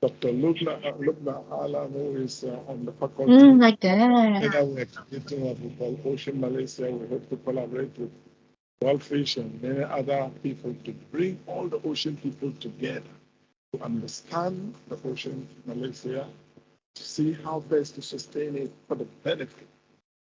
Dr. Lubna Alam, who is on the faculty. Like that. And we're creating what we call Ocean Malaysia. We hope to collaborate with WorldFish and many other people to bring all the ocean people together to understand the ocean Malaysia, to see how best to sustain it for the benefit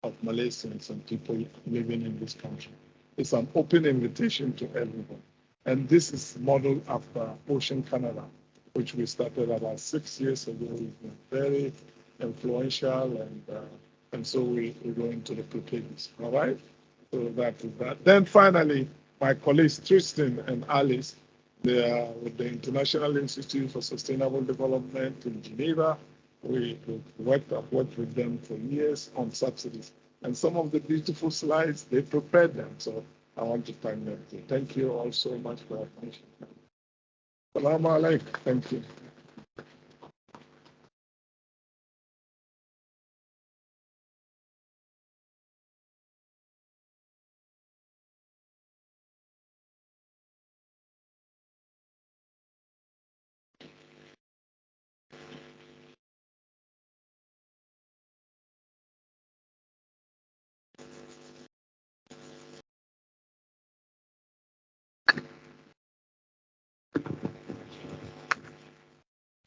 of Malaysians and people living in this country. It's an open invitation to everyone. And this is modeled after Ocean Canada, which we started about 6 years ago. It's been very influential, and so we're going to replicate this. All right? So that is that. Then finally, my colleagues Tristan and Alice, they are with the International Institute for Sustainable Development in Geneva. I've worked with them for years on subsidies. And some of the beautiful slides, they prepared them. So I want to thank them too. Thank you all so much for your attention. Salaam alaikum. Thank you.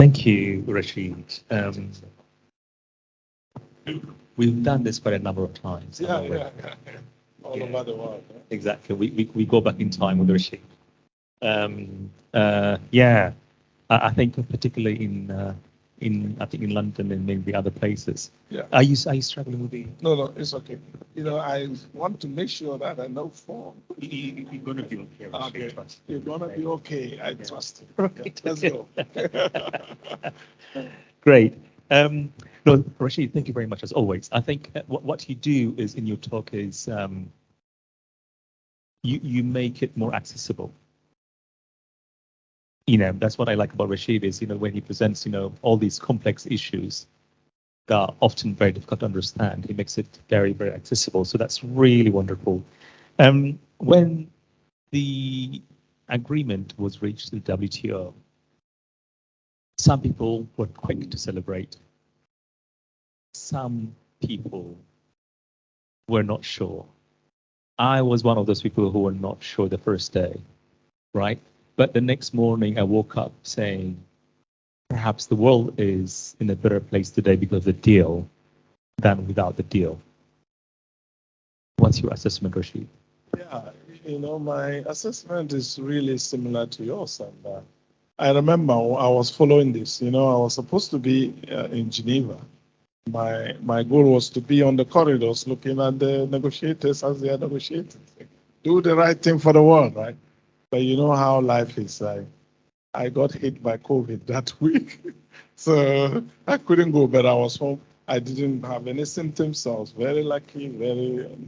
Thank you, Rashid. We've done this quite a number of times. Yeah. All over the world. Exactly. We go back in time with Rashid. I think particularly in London and maybe other places. Yeah. Are you struggling with the? No, it's okay. I want to make sure that I know form. You're going to be okay. Okay. You're going to be okay. I trust you. Let's go. Great. No, Rashid, thank you very much as always. I think what you do is in your talk is you make it more accessible. That's what I like about Rashid is, when he presents, all these complex issues that are often very difficult to understand, he makes it very, very accessible. So that's really wonderful. When the agreement was reached with the WTO, some people were quick to celebrate. Some people were not sure. I was one of those people who were not sure the first day, right? But the next morning I woke up saying, perhaps the world is in a better place today because of the deal than without the deal. What's your assessment, Rashid? Yeah, my assessment is really similar to yours. And I remember I was following this. I was supposed to be in Geneva. My goal was to be on the corridors looking at the negotiators as they are negotiating. Do the right thing for the world, right? But you know how life is. I got hit by COVID that week, so I couldn't go, but I was home. I didn't have any symptoms, so I was very lucky,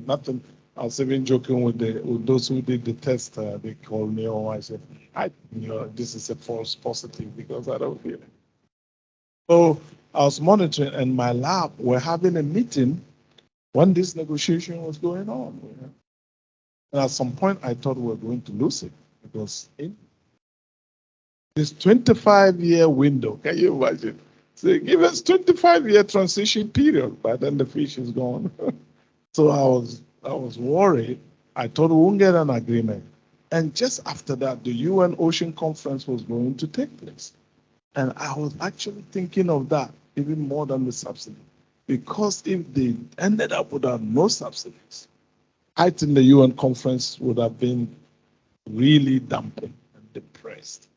nothing. I was even joking with those who did the test. They called me, I said, this is a false positive because I don't feel it. So I was monitoring, and my lab were having a meeting when this negotiation was going on. And at some point, I thought we were going to lose it because in this 25-year window, can you imagine? So give us 25-year transition period, but then the fish is gone. So I was worried. I thought we won't get an agreement. And just after that, the UN Ocean Conference was going to take place. And I was actually thinking of that even more than the subsidy. Because if they ended up without no subsidies, I think the UN conference would have been really dampened and depressed.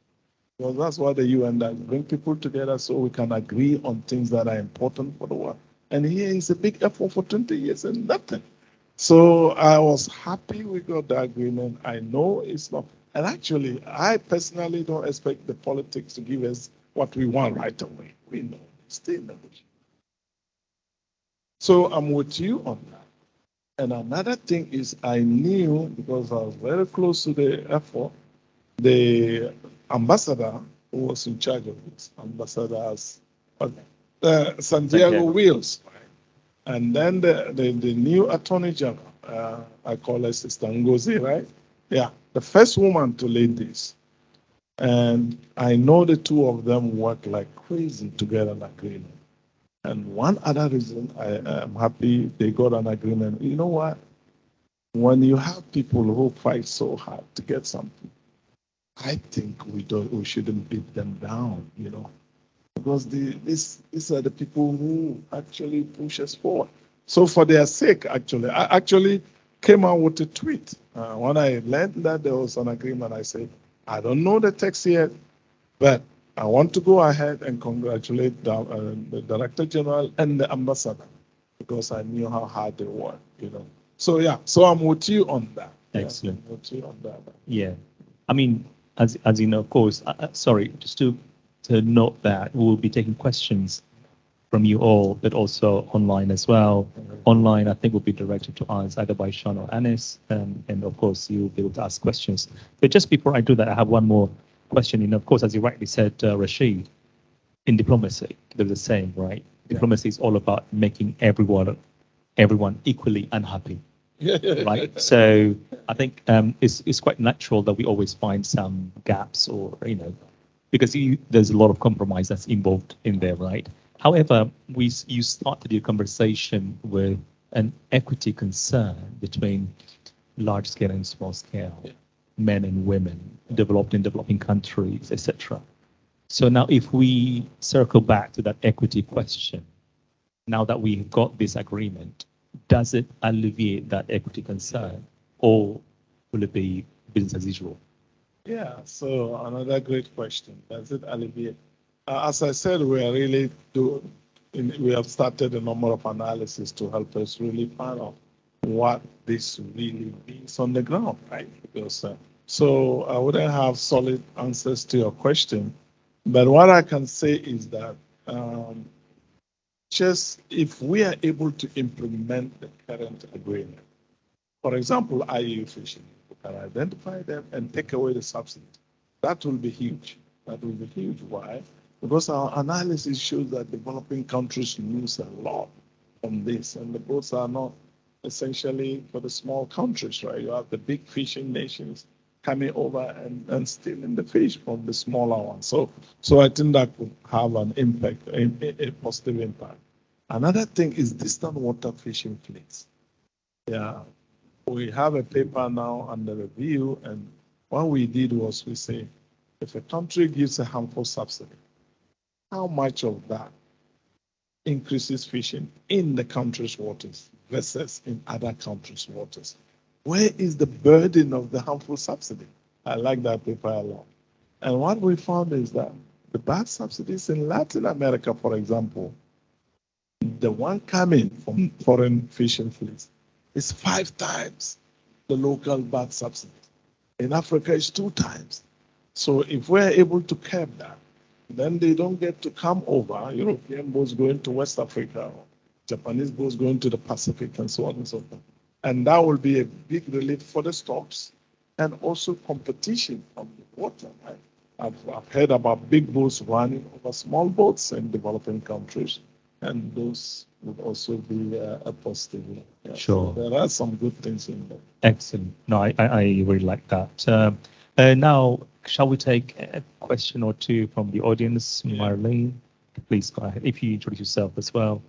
Well, that's why the UN does, bring people together so we can agree on things that are important for the world. And here is a big effort for 20 years and nothing. So I was happy we got the agreement. I know it's not. And actually, I personally don't expect the politics to give us what we want right away. We know it's still negotiable. So I'm with you on that. And another thing is I knew, because I was very close to the effort, the ambassador who was in charge of this, Ambassador Santiago Wills, and then the new Attorney General, I call her Sister Ngozi, right? Yeah, the first woman to lead this. And I know the two of them work like crazy to get an agreement. And one other reason I am happy they got an agreement, you know what? When you have people who fight so hard to get something, I think we shouldn't beat them down, because these are the people who actually push us forward. So for their sake, I actually came out with a tweet. When I learned that there was an agreement, I said, I don't know the text yet, but I want to go ahead and congratulate the Director General and the Ambassador, because I knew how hard they work, So yeah, so I'm with you on that. Excellent. I'm with you on that. Yeah, I mean, as you know, of course, sorry, just to note that we'll be taking questions from you all, but also online as well. Online, I think will be directed to us either by Sean or Anis, and of course, you'll be able to ask questions. But just before I do that, I have one more question. Of course, as you rightly said, Rashid, in diplomacy, they're the same, right? Yeah. Diplomacy is all about making everyone equally unhappy. Right. So I think it's quite natural that we always find some gaps, or because there's a lot of compromise that's involved in there, right? However, you started your conversation with an equity concern between large scale and small scale, men and women, developed and developing countries, etc. So now if we circle back to that equity question, now that we've got this agreement, does it alleviate that equity concern, or will it be business as usual? Yeah, so another great question. Does it alleviate? As I said, we are really we have started a number of analysis to help us really find out what this really means on the ground, right? Because so I wouldn't have solid answers to your question, but what I can say is that just if we are able to implement the current agreement, for example, IUU-fishing, we can identify them and take away the subsidy. That will be huge. That will be huge. Why? Because our analysis shows that developing countries lose a lot from this, and the boats are not essentially for the small countries, right? You have the big fishing nations coming over and stealing the fish from the smaller ones. So I think that could have an impact, a positive impact. Another thing is distant water fishing fleets. Yeah, we have a paper now under review, and what we did was we say, if a country gives a harmful subsidy, how much of that increases fishing in the country's waters versus in other countries' waters? Where is the burden of the harmful subsidy? I like that paper a lot. And what we found is that the bad subsidies in Latin America, for example, the one coming from foreign fishing fleets is 5 times the local bad subsidy. In Africa, it's 2 times. So if we're able to curb that, then they don't get to come over, European boats going to West Africa, or Japanese boats going to the Pacific, and so on and so forth. And that will be a big relief for the stocks and also competition on the water. Right? I've heard about big boats running over small boats in developing countries, and those would also be a positive. Yeah. Sure. So there are some good things in there. Excellent. No, I really like that. Now, shall we take a question or two from the audience? Yeah. Marlene, please go ahead. If you introduce yourself as well.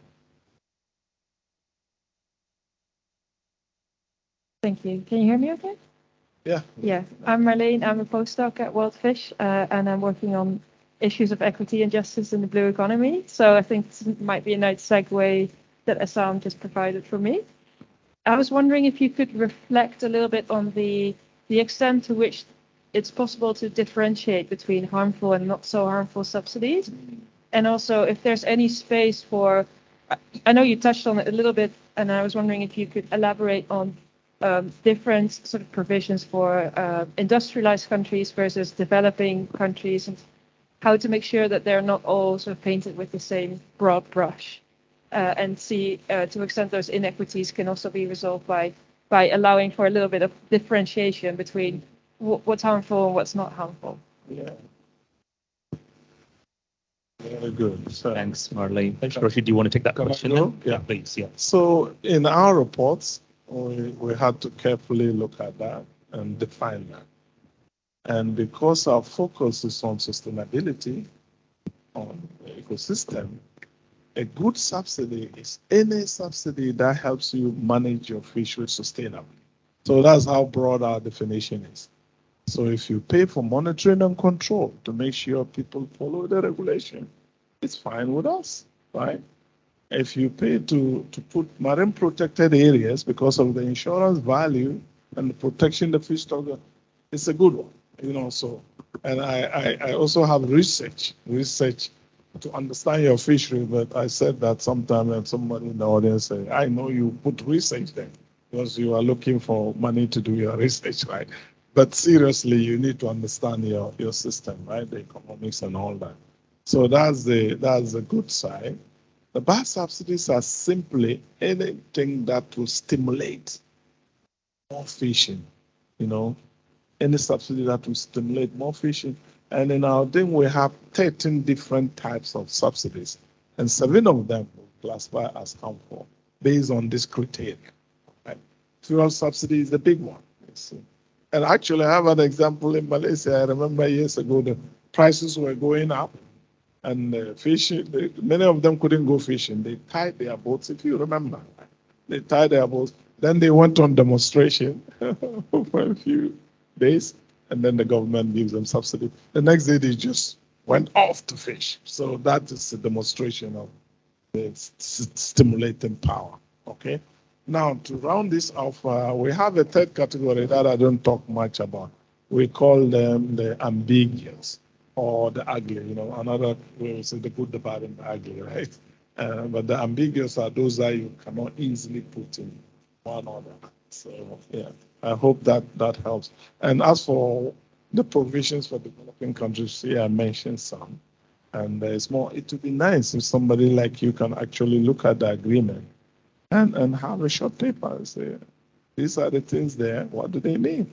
Thank you. Can you hear me okay? Yeah. Yeah. I'm Marlene. I'm a postdoc at WorldFish, and I'm working on issues of equity and justice in the blue economy. So I think this might be a nice segue that Assam just provided for me. I was wondering if you could reflect a little bit on the extent to which it's possible to differentiate between harmful and not so harmful subsidies. And also if there's any space for, I know you touched on it a little bit, and I was wondering if you could elaborate on different sort of provisions for industrialized countries versus developing countries, and how to make sure that they're not all sort of painted with the same broad brush, and see to extent those inequities can also be resolved by allowing for a little bit of differentiation between what's harmful and what's not harmful. Yeah. Very good. So, Thanks, Marlene. Rashid, do you want to take that Can I question? go? Then? Yeah. Please. Yeah. So in our reports, we had to carefully look at that and define that. And because our focus is on sustainability, on the ecosystem, a good subsidy is any subsidy that helps you manage your fishery sustainably. So that's how broad our definition is. So if you pay for monitoring and control to make sure people follow the regulation, it's fine with us, right? If you pay to put marine protected areas because of the insurance value and the protection the fish stock, it's a good one, So, and I also have research to understand your fishery, but I said that sometime and somebody in the audience said, I know you put research there because you are looking for money to do your research, right? But seriously, you need to understand your system, right? The economics and all that. So that's the good side. The bad subsidies are simply anything that will stimulate more fishing, any subsidy that will stimulate more fishing. And in our thing, we have 13 different types of subsidies, and 7 of them will classify as harmful based on this criteria. Right? Fuel subsidy is the big one. And actually, I have an example in Malaysia. I remember years ago, the prices were going up, and fishing, many of them couldn't go fishing. They tied their boats, if you remember. They tied their boats. Then they went on demonstration for a few days, and then the government gives them subsidy. The next day, they just went off to fish. So that is a demonstration of the stimulating power. Okay. Now, to round this off, we have a third category that I don't talk much about. We call them the ambiguous or the ugly. Another way we say the good, the bad, and the ugly, right? But the ambiguous are those that you cannot easily put in one order. So, yeah, I hope that helps. And as for the provisions for developing countries, I mentioned some. And there's more. It would be nice if somebody like you can actually look at the agreement and have a short paper and say, these are the things there. What do they mean?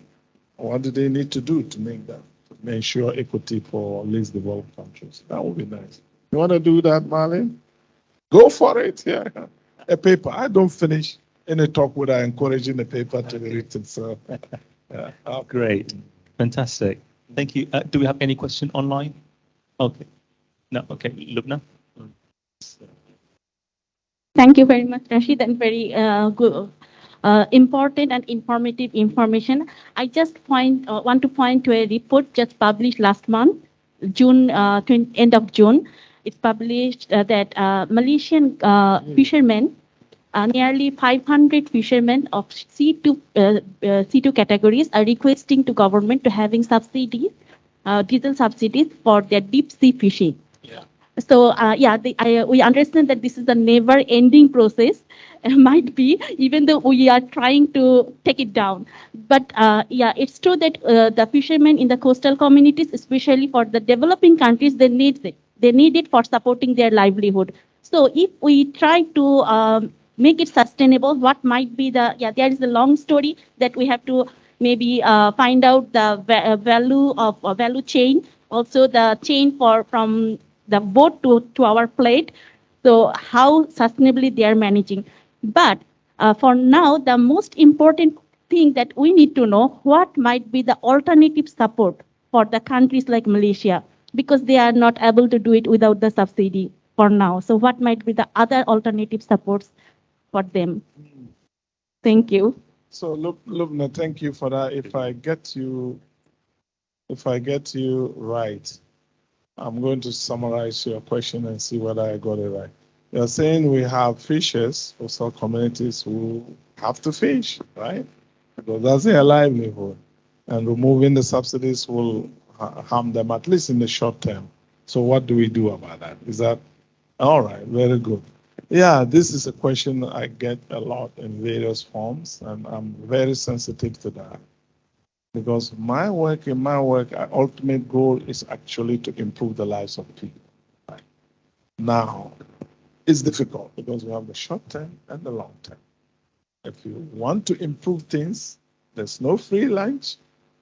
What do they need to do to make that, to ensure equity for least developed countries? That would be nice. You want to do that, Marlene? Go for it. Yeah. A paper. I don't finish any talk without encouraging the paper to be written. So, yeah. Great. Fantastic. Thank you. Do we have any question online? Okay. No. Okay. Lubna? Thank you very much, Rashid, and very good, important and informative information. I just want to point to a report just published last month, end of June. It's published that Malaysian fishermen, nearly 500 fishermen of C2 categories are requesting to government to having subsidies, diesel subsidies for their deep sea fishing. So, we understand that this is a never-ending process, might be, even though we are trying to take it down. But, it's true that the fishermen in the coastal communities, especially for the developing countries, they need it. They need it for supporting their livelihood. So, if we try to make it sustainable, what might be there is a long story that we have to maybe find out the value chain, also the chain from the boat to our plate, so how sustainably they are managing. But for now, the most important thing that we need to know, what might be the alternative support for the countries like Malaysia, because they are not able to do it without the subsidy for now. So what might be the other alternative supports for them? Thank you. So, Lubna, thank you for that. If I get you right, I'm going to summarize your question and see whether I got it right. You're saying we have fishers, coastal communities who have to fish, right? Because that's their livelihood. And removing the subsidies will harm them, at least in the short term. So what do we do about that? Is that all right? Very good. Yeah, this is a question I get a lot in various forms, and I'm very sensitive to that. Because my work, our ultimate goal is actually to improve the lives of people. Right? Now, it's difficult because we have the short term and the long term. If you want to improve things, there's no free lunch.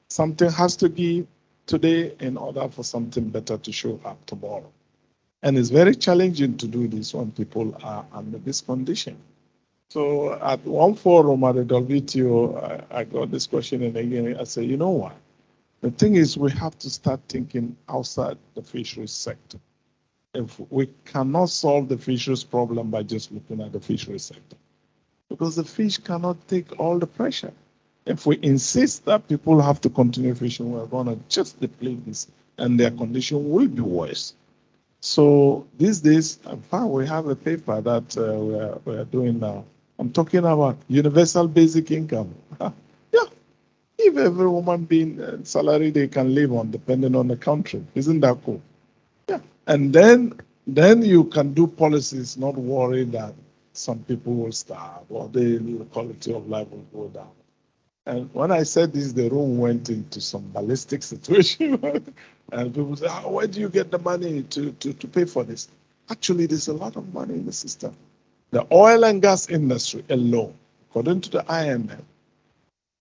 Something has to give today in order for something better to show up tomorrow. And it's very challenging to do this when people are under this condition. So at one forum at the WTO, I got this question, and again, I said, you know what? The thing is, we have to start thinking outside the fisheries sector. If we cannot solve the fisheries problem by just looking at the fisheries sector, because the fish cannot take all the pressure. If we insist that people have to continue fishing, we're going to just deplete this, and their condition will be worse. So these days, in fact, we have a paper that we're doing now. I'm talking about universal basic income. Yeah, if every woman being salary they can live on, depending on the country, isn't that cool? Yeah, and then you can do policies, not worry that some people will starve or the quality of life will go down. And when I said this, the room went into some ballistic situation, and people say, "Where do you get the money to pay for this?" Actually, there's a lot of money in the system. The oil and gas industry alone, according to the IMF,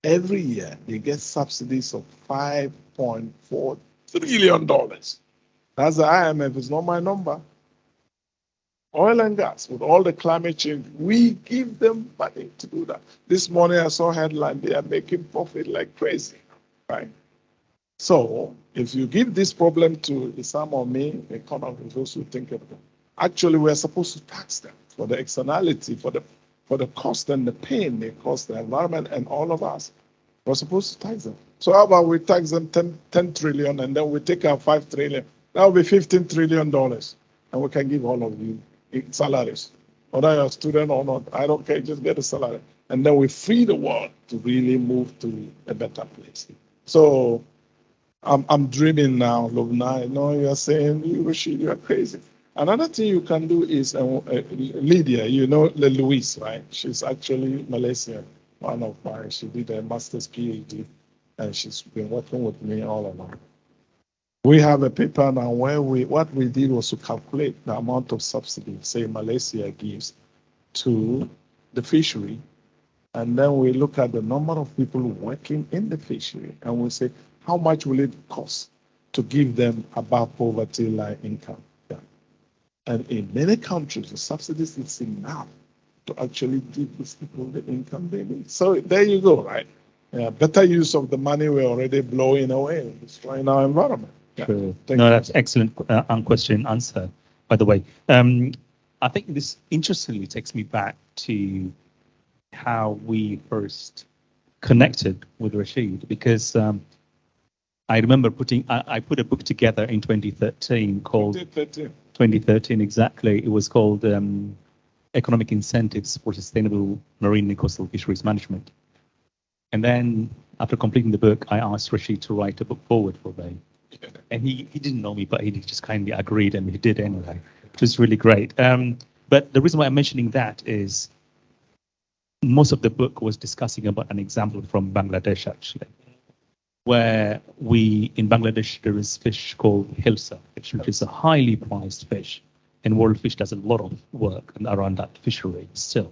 every year they get subsidies of $5.4 trillion. That's the IMF, it's not my number. Oil and gas, with all the climate change, we give them money to do that. This morning I saw a headline, they are making profit like crazy, right? So if you give this problem to Isam or me, economists, those who think of them, actually we're supposed to tax them for the externality, for the cost and the pain they cause the environment and all of us. We're supposed to tax them. So how about we tax them 10 trillion and then we take our 5 trillion That will be $15 trillion. And we can give all of you salaries. Whether you're a student or not, I don't care, just get a salary. And then we free the world to really move to a better place. So I'm dreaming now, Lubna. I know you're saying, Rashid, you're crazy. Another thing you can do is, Lydia, you know Louise, right? She's actually Malaysian, one of mine. She did a master's PhD, and she's been working with me all along. We have a paper now where what we did was to calculate the amount of subsidy, say Malaysia gives to the fishery, and then we look at the number of people working in the fishery, and we say, how much will it cost to give them above poverty line income? Yeah. And in many countries, the subsidies is enough to actually give these people the income they need. So there you go, right? Yeah, better use of the money we're already blowing away, destroying our environment. Yeah. Sure. No, that's excellent question and answer, by the way. I think this interestingly takes me back to how we first connected with Rashid, because I remember I put a book together in 2013 called 2013 exactly. It was called Economic Incentives for Sustainable Marine and Coastal Fisheries Management. And then after completing the book, I asked Rashid to write a book forward for me. And he didn't know me, but he just kindly agreed, and he did anyway, which was really great. But the reason why I'm mentioning that is most of the book was discussing about an example from Bangladesh, actually, where in Bangladesh, there is fish called hilsa, which is a highly prized fish. And WorldFish does a lot of work around that fishery still.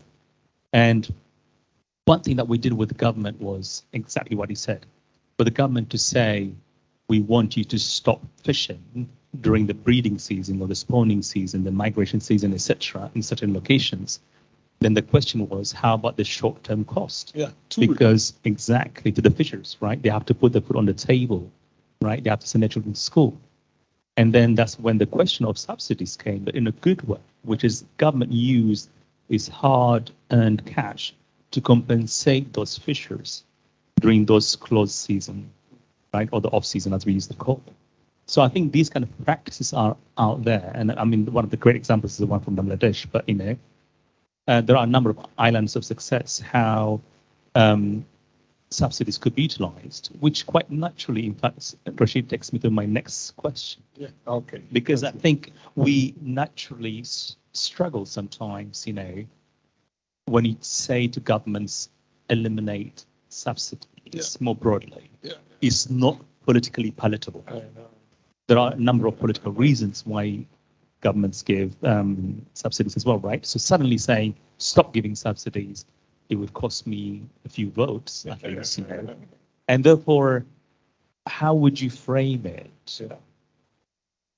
And one thing that we did with the government was exactly what he said. For the government to say, we want you to stop fishing during the breeding season or the spawning season, the migration season, etc., in certain locations. Then the question was, how about the short-term cost? Yeah, because exactly to the fishers, right? They have to put the food on the table, right? They have to send their children to school. And then that's when the question of subsidies came, but in a good way, which is government used its hard-earned cash to compensate those fishers during those closed season, right? Or the off-season, as we used to call it. So I think these kind of practices are out there. And I mean, one of the great examples is the one from Bangladesh, but there are a number of islands of success how subsidies could be utilized, which quite naturally, in fact, Rashid takes me to my next question. Yeah, okay. Because I think we naturally struggle sometimes, when you say to governments, eliminate subsidies more broadly. Yeah. It's not politically palatable. I know. There are a number of political reasons why governments give subsidies as well, right? So suddenly saying, stop giving subsidies, it would cost me a few votes, at least, And therefore, how would you frame it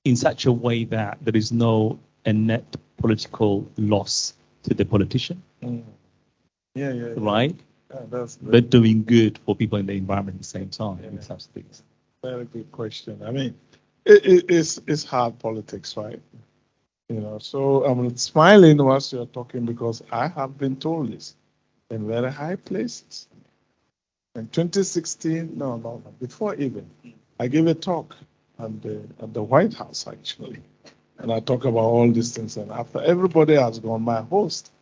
in such a way that there is no net political loss to the politician? Right? Yeah, but doing good for people in the environment at the same time with subsidies. Very good question. I mean, it's hard politics, right? So I'm smiling whilst you're talking because I have been told this in very high places. In 2016, no, before even, I gave a talk at the White House, actually. And I talk about all these things. And after everybody has gone, my host,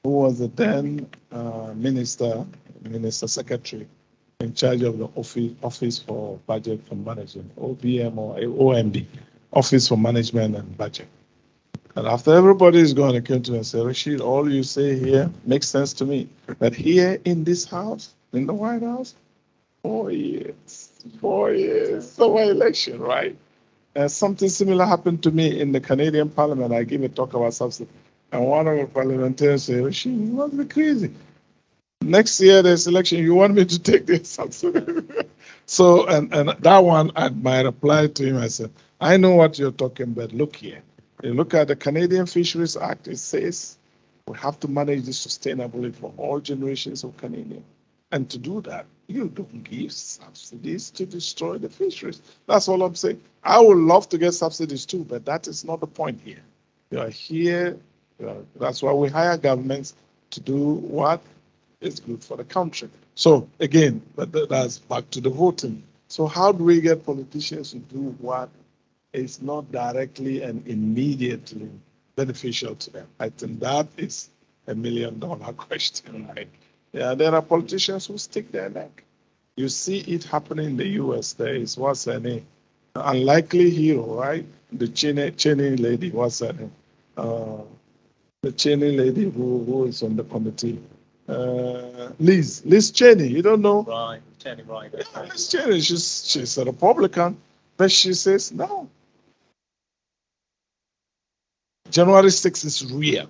who was the then minister secretary in charge of the Office for Budget and Management, OBM or OMB, Office for Management and Budget. And after everybody is gone, he came to me and said, Rashid, all you say here makes sense to me. But here in this house, in the White House, 4 years, summer election, right? Something similar happened to me in the Canadian Parliament. I gave a talk about subsidy. And one of the parliamentarians said, Rashid, you must be crazy. Next year, there's election, you want me to take this subsidy? So, and that one, my reply to him, I said, I know what you're talking about. Look here. You look at the Canadian Fisheries Act, it says we have to manage this sustainably for all generations of Canadians. And to do that, you don't give subsidies to destroy the fisheries. That's all I'm saying. I would love to get subsidies too, but that is not the point here. You are here. That's why we hire governments to do what is good for the country. So again, but that's back to the voting. So how do we get politicians to do what is not directly and immediately beneficial to them. I think that is $1 million question, right? Yeah, there are politicians who stick their neck. You see it happening in the U.S. There is what's her name? Unlikely hero, right? The Cheney lady, what's her name? The Cheney lady who is on the committee. Liz Cheney, you don't know? Right, Cheney, right. Yeah, Liz Cheney, she's a Republican, but she says no. January 6th is real,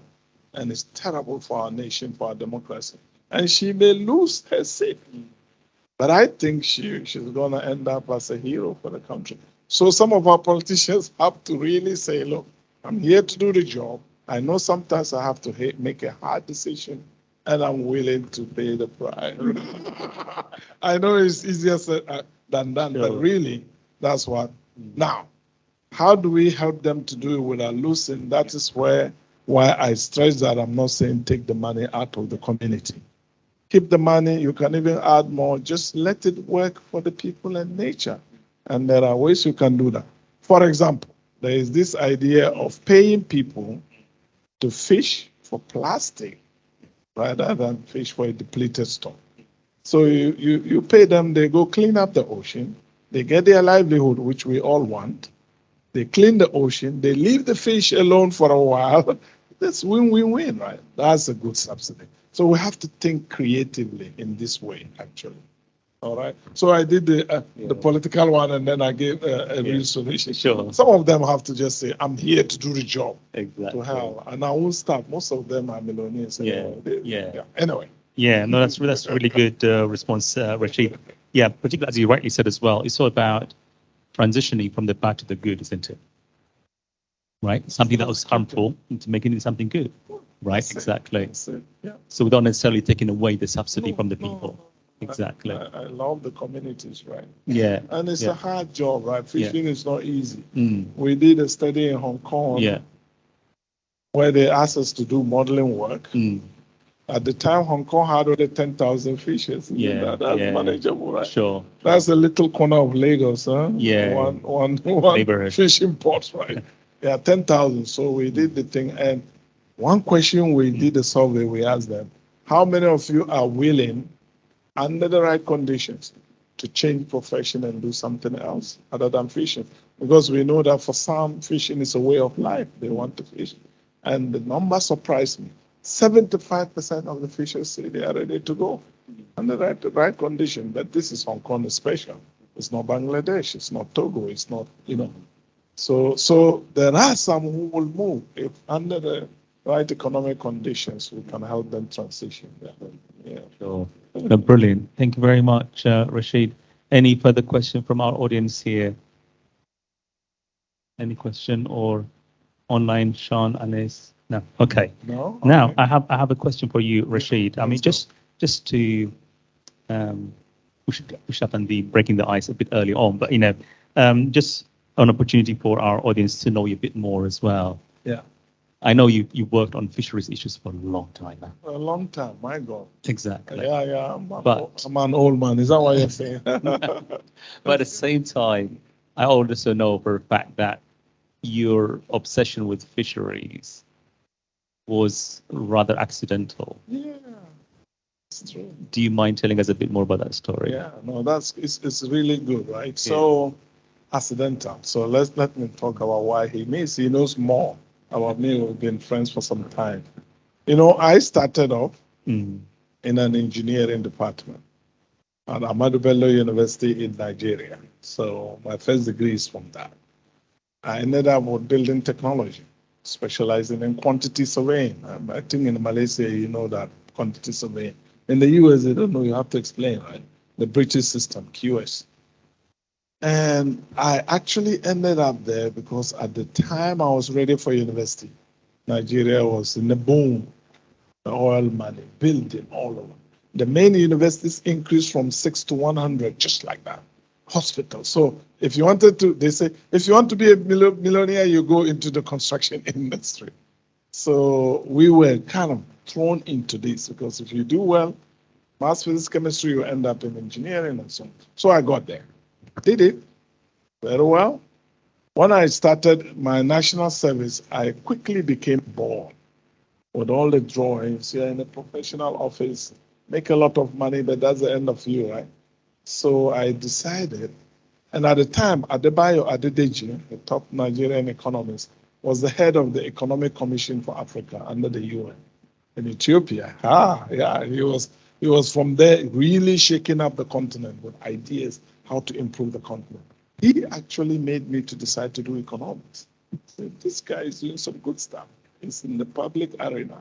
and it's terrible for our nation, for our democracy. And she may lose her seat. But I think she's going to end up as a hero for the country. So some of our politicians have to really say, look, I'm here to do the job. I know sometimes I have to make a hard decision, and I'm willing to pay the price. I know it's easier said than done, Sure. but really, that's what. Now, how do we help them to do it without losing? That is why I stress that I'm not saying take the money out of the community. Keep the money, you can even add more, just let it work for the people and nature. And there are ways you can do that. For example, there is this idea of paying people to fish for plastic rather than fish for a depleted stock. So you pay them, they go clean up the ocean, they get their livelihood, which we all want. They clean the ocean, they leave the fish alone for a while. That's win-win-win, right? That's a good subsidy. So we have to think creatively in this way, actually. All right. So I did the political one, and then I gave a real solution. Sure. Some of them have to just say, "I'm here to do the job." Exactly. To hell, and I won't stop. Most of them are millionaires. Yeah. Anyway. Yeah, no, that's really good response, Rashid. Yeah, particularly as you rightly said as well, it's all about transitioning from the bad to the good, isn't it? Right? Something that was harmful into making it something good. Right? Exactly. Yeah. So without necessarily taking away the subsidy from the people. Exactly. I love the communities, right? Yeah. And it's a hard job, right? Fishing is not easy. Mm. We did a study in Hong Kong where they asked us to do modeling work. Mm. At the time, Hong Kong had only 10,000 fishes. That's manageable, right? Sure. That's a little corner of Lagos, huh? Yeah. One Neighborhood. fishing port, right? Yeah, 10,000. So we did the thing. And one question we did a survey, we asked them, how many of you are willing, under the right conditions, to change profession and do something else other than fishing? Because we know that for some, fishing is a way of life. They want to fish. And the number surprised me. 75% of the fishers say they are ready to go under the right condition. But this is Hong Kong special. It's not Bangladesh. It's not Togo. It's not, So there are some who will move if under the right economic conditions, we can help them transition. Yeah. Sure. No, brilliant. Thank you very much, Rashid. Any further question from our audience here? Any question or online, Sean, Anis? No. Okay. No. Now Okay. I have a question for you, Rashid. I mean, just to push up and be breaking the ice a bit early on, but just an opportunity for our audience to know you a bit more as well. Yeah. I know you worked on fisheries issues for a long time now. A long time, my God. Exactly. Yeah. I'm an old man. Is that what you're saying? But at the same time, I also know for a fact that your obsession with fisheries was rather accidental. Yeah, it's true. Do you mind telling us a bit more about that story? Yeah, no, it's really good, right? So accidental. So let me talk about why he knows more about me. We've been friends for some time. I started off in an engineering department at Ahmadu Bello University in Nigeria. So my first degree is from that. I ended up with building technology, specializing in quantity surveying. I think in Malaysia, you know that quantity surveying. In the US, they don't know, you have to explain, right? The British system, QS. And I actually ended up there because at the time I was ready for university. Nigeria was in the boom, the oil money, building all over. The main universities increased from 6 to 100, just like that. Hospital. So if you wanted to, they say, if you want to be a millionaire, you go into the construction industry. So we were kind of thrown into this because if you do well, maths, physics, chemistry, you end up in engineering and so on. So I got there. Did it very well. When I started my national service, I quickly became bored with all the drawings. You're in a professional office, make a lot of money, but that's the end of you, right? So I decided, and at the time, Adebayo Adedeji, the top Nigerian economist, was the head of the Economic Commission for Africa under the UN in Ethiopia. He was from there really shaking up the continent with ideas how to improve the continent. He actually made me to decide to do economics. So this guy is doing some good stuff. He's in the public arena,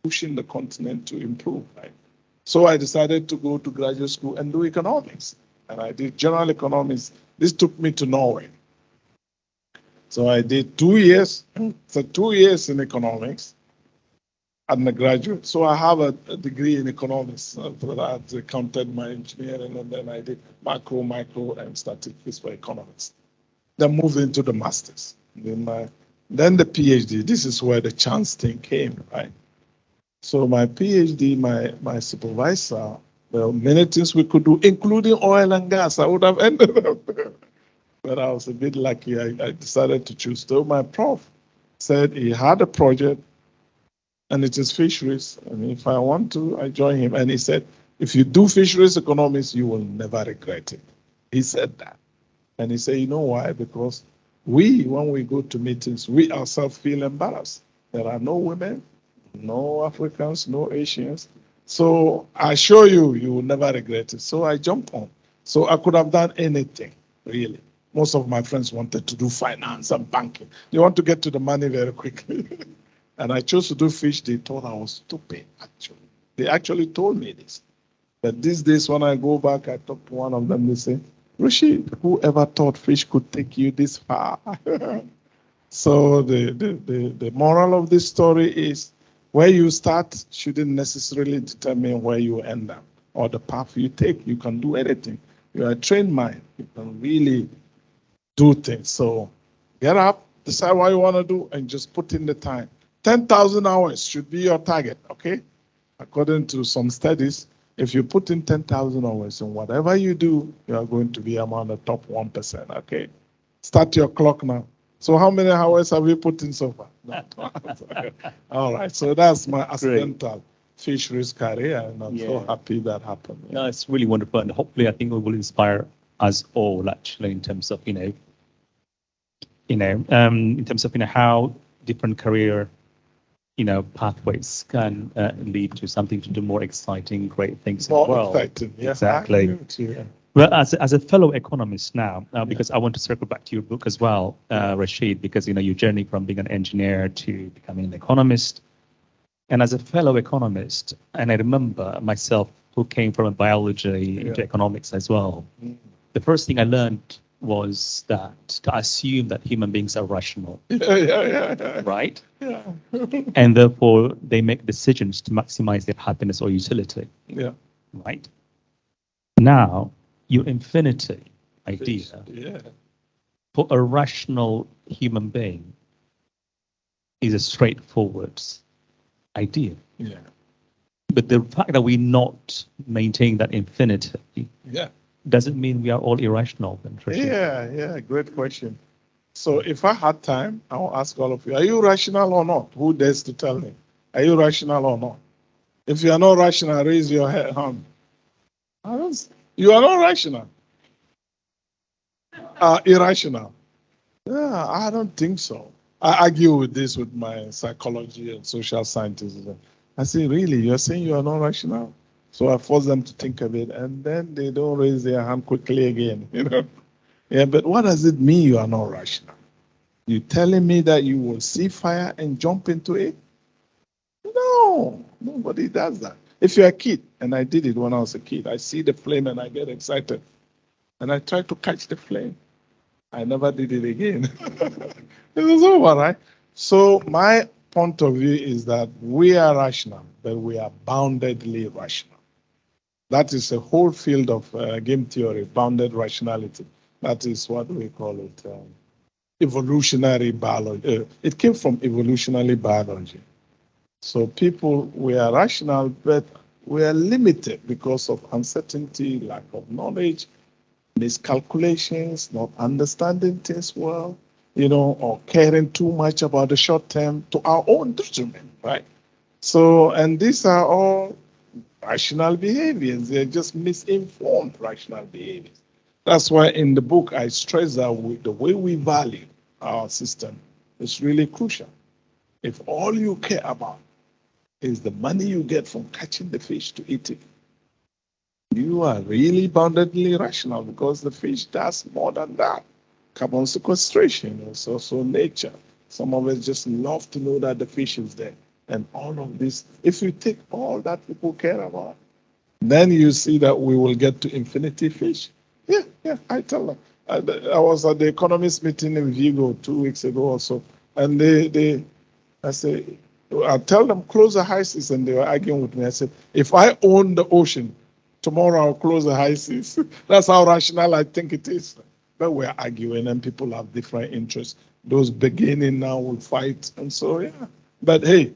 pushing the continent to improve, right? So I decided to go to graduate school and do economics. And I did general economics. This took me to Norway. So I did 2 years, so 2 years in economics undergraduate. So I have a degree in economics. For that, I counted my engineering, and then I did macro, micro, and statistics for economics. Then moved into the masters. Then the PhD. This is where the chance thing came, right? So my PhD, my supervisor, there were many things we could do, including oil and gas. I would have ended up there. But I was a bit lucky. I decided to choose. So my prof said he had a project, and it is fisheries. And if I want to, I join him. And he said, if you do fisheries economics, you will never regret it. He said that. And he said, you know why? Because when we go to meetings, we ourselves feel embarrassed. There are no women, no Africans, no Asians. So I assure you, you will never regret it. So I jumped on. So I could have done anything, really. Most of my friends wanted to do finance and banking. They want to get to the money very quickly. And I chose to do fish. They thought I was stupid, actually. They actually told me this. But these days, when I go back, I talk to one of them, they say, Rashid, whoever thought fish could take you this far? So the moral of this story is, where you start shouldn't necessarily determine where you end up or the path you take. You can do anything. You're a trained mind. You can really do things. So get up, decide what you want to do, and just put in the time. 10,000 hours should be your target, okay? According to some studies, if you put in 10,000 hours in whatever you do, you are going to be among the top 1%, okay? Start your clock now. So how many hours have you put in so far? No. All right, so that's my accidental fisheries career, and I'm so happy that happened. No, it's really wonderful, and hopefully I think it will inspire us all, actually, in terms of, in terms of, how different career pathways can lead to something to do more exciting, great things more as well. Exciting, yeah. Exactly. Well, as a fellow economist now, because I want to circle back to your book as well, Rashid, because your journey from being an engineer to becoming an economist, and as a fellow economist, and I remember myself who came from a biology into economics as well. The first thing I learned was that to assume that human beings are rational, right? Yeah. And therefore they make decisions to maximize their happiness or utility, right? Now, your infinity idea for a rational human being is a straightforward idea. Yeah. But the fact that we're not maintaining that infinity doesn't mean we are all irrational. Yeah, great question. So if I had time, I will ask all of you, are you rational or not? Who dares to tell me? Are you rational or not? If you are not rational, raise your hand. You are not rational. Irrational. Yeah, I don't think so. I argue with this with my psychology and social scientists. I say, really, you're saying you are not rational? So I force them to think of it, and then they don't raise their hand quickly again, Yeah, but what does it mean you are not rational? You telling me that you will see fire and jump into it? No, nobody does that. If you're a kid, and I did it when I was a kid, I see the flame and I get excited. And I try to catch the flame. I never did it again. It was over, right? So my point of view is that we are rational, but we are boundedly rational. That is a whole field of game theory, bounded rationality. That is what we call it, evolutionary biology. It came from evolutionary biology. So we are rational, but we are limited because of uncertainty, lack of knowledge, miscalculations, not understanding things well. or caring too much about the short term to our own detriment, right? So, and these are all rational behaviors. They're just misinformed rational behaviors. That's why in the book I stress that the way we value our system is really crucial. If all you care about is the money you get from catching the fish to eat it, you are really boundedly rational, because the fish does more than that. Carbon sequestration is also nature. Some of us just love to know that the fish is there. And all of this, if you take all that people care about, then you see that we will get to infinity fish. Yeah, I tell them. I was at the economist meeting in Vigo 2 weeks ago or so, and I tell them close the high seas, and they were arguing with me. I said, if I own the ocean, tomorrow I'll close the high seas. That's how rational I think it is. But we're arguing, and people have different interests. Those beginning now will fight, and so yeah. But hey,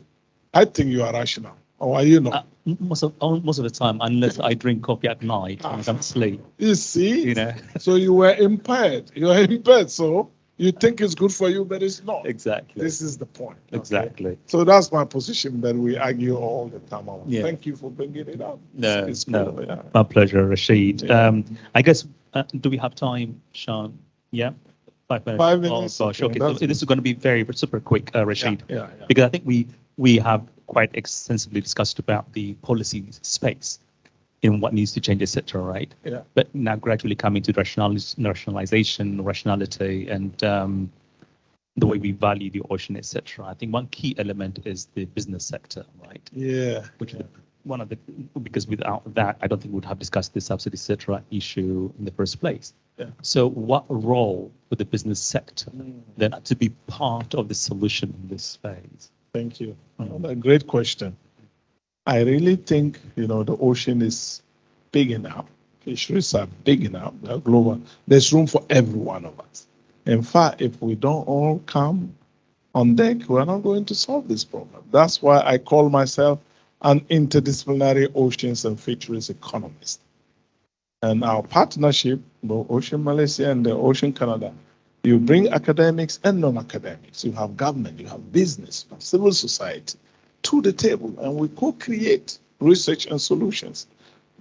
I think you are rational. Or are you not? Most of the time, unless I drink coffee at night and I'm asleep. You see? You know. So you were impaired. You are impaired. So you think it's good for you, but it's not. Exactly. This is the point. Okay? Exactly. So that's my position that we argue all the time. Yeah. Thank you for bringing it up. No, It's no, cool, yeah. my pleasure, Rashid. Yeah. I guess, do we have time, Sean? Yeah? 5 minutes. 5 minutes. Oh, gosh, okay. That's So this is going to be very super quick, Rashid. Yeah. Because I think we have quite extensively discussed about the policy space in what needs to change, etc. Right? Yeah. But now gradually coming to rationalization, rationality, and the way we value the ocean, etc. I think one key element is the business sector, right? Yeah. Which is one of the, because without that, I don't think we would have discussed the subsidy, etc. issue in the first place. Yeah. So what role would the business sector then to be part of the solution in this phase? Thank you. A great question. I really think, the ocean is big enough. Fisheries are big enough. They're global. There's room for every one of us. In fact, if we don't all come on deck, we're not going to solve this problem. That's why I call myself an interdisciplinary oceans and fisheries economist. And our partnership, the Ocean Malaysia and the Ocean Canada, you bring academics and non-academics. You have government, you have business, you have civil society to the table, and we co-create research and solutions.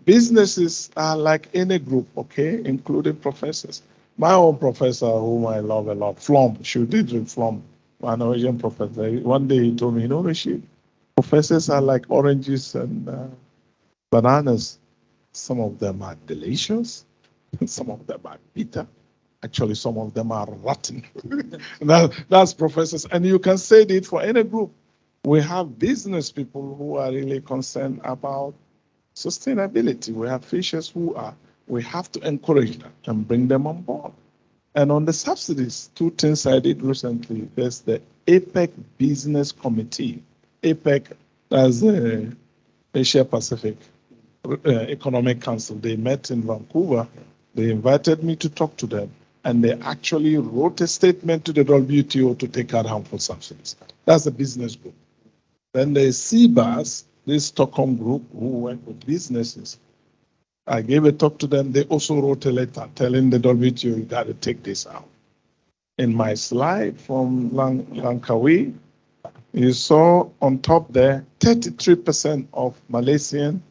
Businesses are like any group, okay, including professors. My own professor, whom I love a lot, Flom, Shudidri Flom, my Norwegian professor, one day he told me, Rashid, professors are like oranges and bananas. Some of them are delicious, some of them are bitter. Actually, some of them are rotten. That's professors. And you can say it for any group. We have business people who are really concerned about sustainability. We have fishers we have to encourage them and bring them on board. And on the subsidies, 2 things I did recently. There's the APEC Business Committee. APEC, that's the Asia Pacific Economic Council. They met in Vancouver. They invited me to talk to them. And they actually wrote a statement to the WTO to take out harmful subsidies. That's a business group. Then there's CBAS, this Stockholm group who work with businesses. I gave a talk to them. They also wrote a letter telling the WTO, you got to take this out. In my slide from Langkawi, you saw on top there, 33% of Malaysian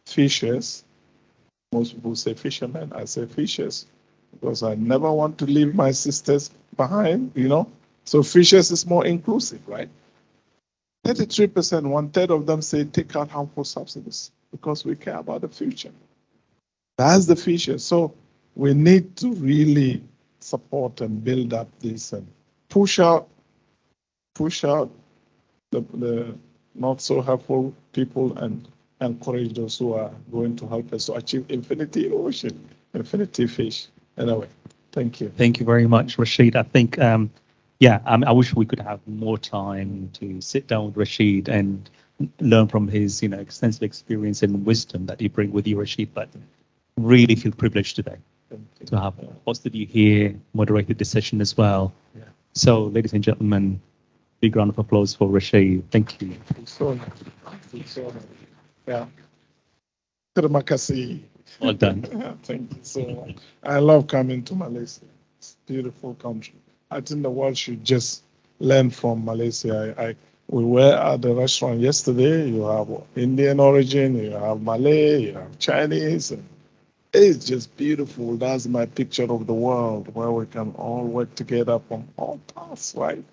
fishers, most people say fishermen, I say fishers, because I never want to leave my sisters behind, So fishers is more inclusive, right? 33%, 1/3 of them say take out harmful subsidies because we care about the future. That's the future. So we need to really support and build up this and push out the not so helpful people and encourage those who are going to help us to achieve infinity ocean, infinity fish. Anyway, thank you. Thank you very much, Rashid. I think, I wish we could have more time to sit down with Rashid and learn from his, extensive experience and wisdom that you bring with you, Rashid. But really feel privileged today to have hosted you here, moderated this session as well. Yeah. So, ladies and gentlemen, big round of applause for Rashid. Thank you. Yeah. Terima kasih. Well done. Thank you so much. I love coming to Malaysia. It's a beautiful country. I think the world should just learn from Malaysia. We were at the restaurant yesterday. You have Indian origin, you have Malay, you have Chinese. And it's just beautiful. That's my picture of the world where we can all work together from all parts, right?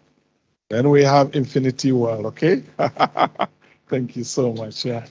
Then we have infinity world, okay? Thank you so much. Yeah.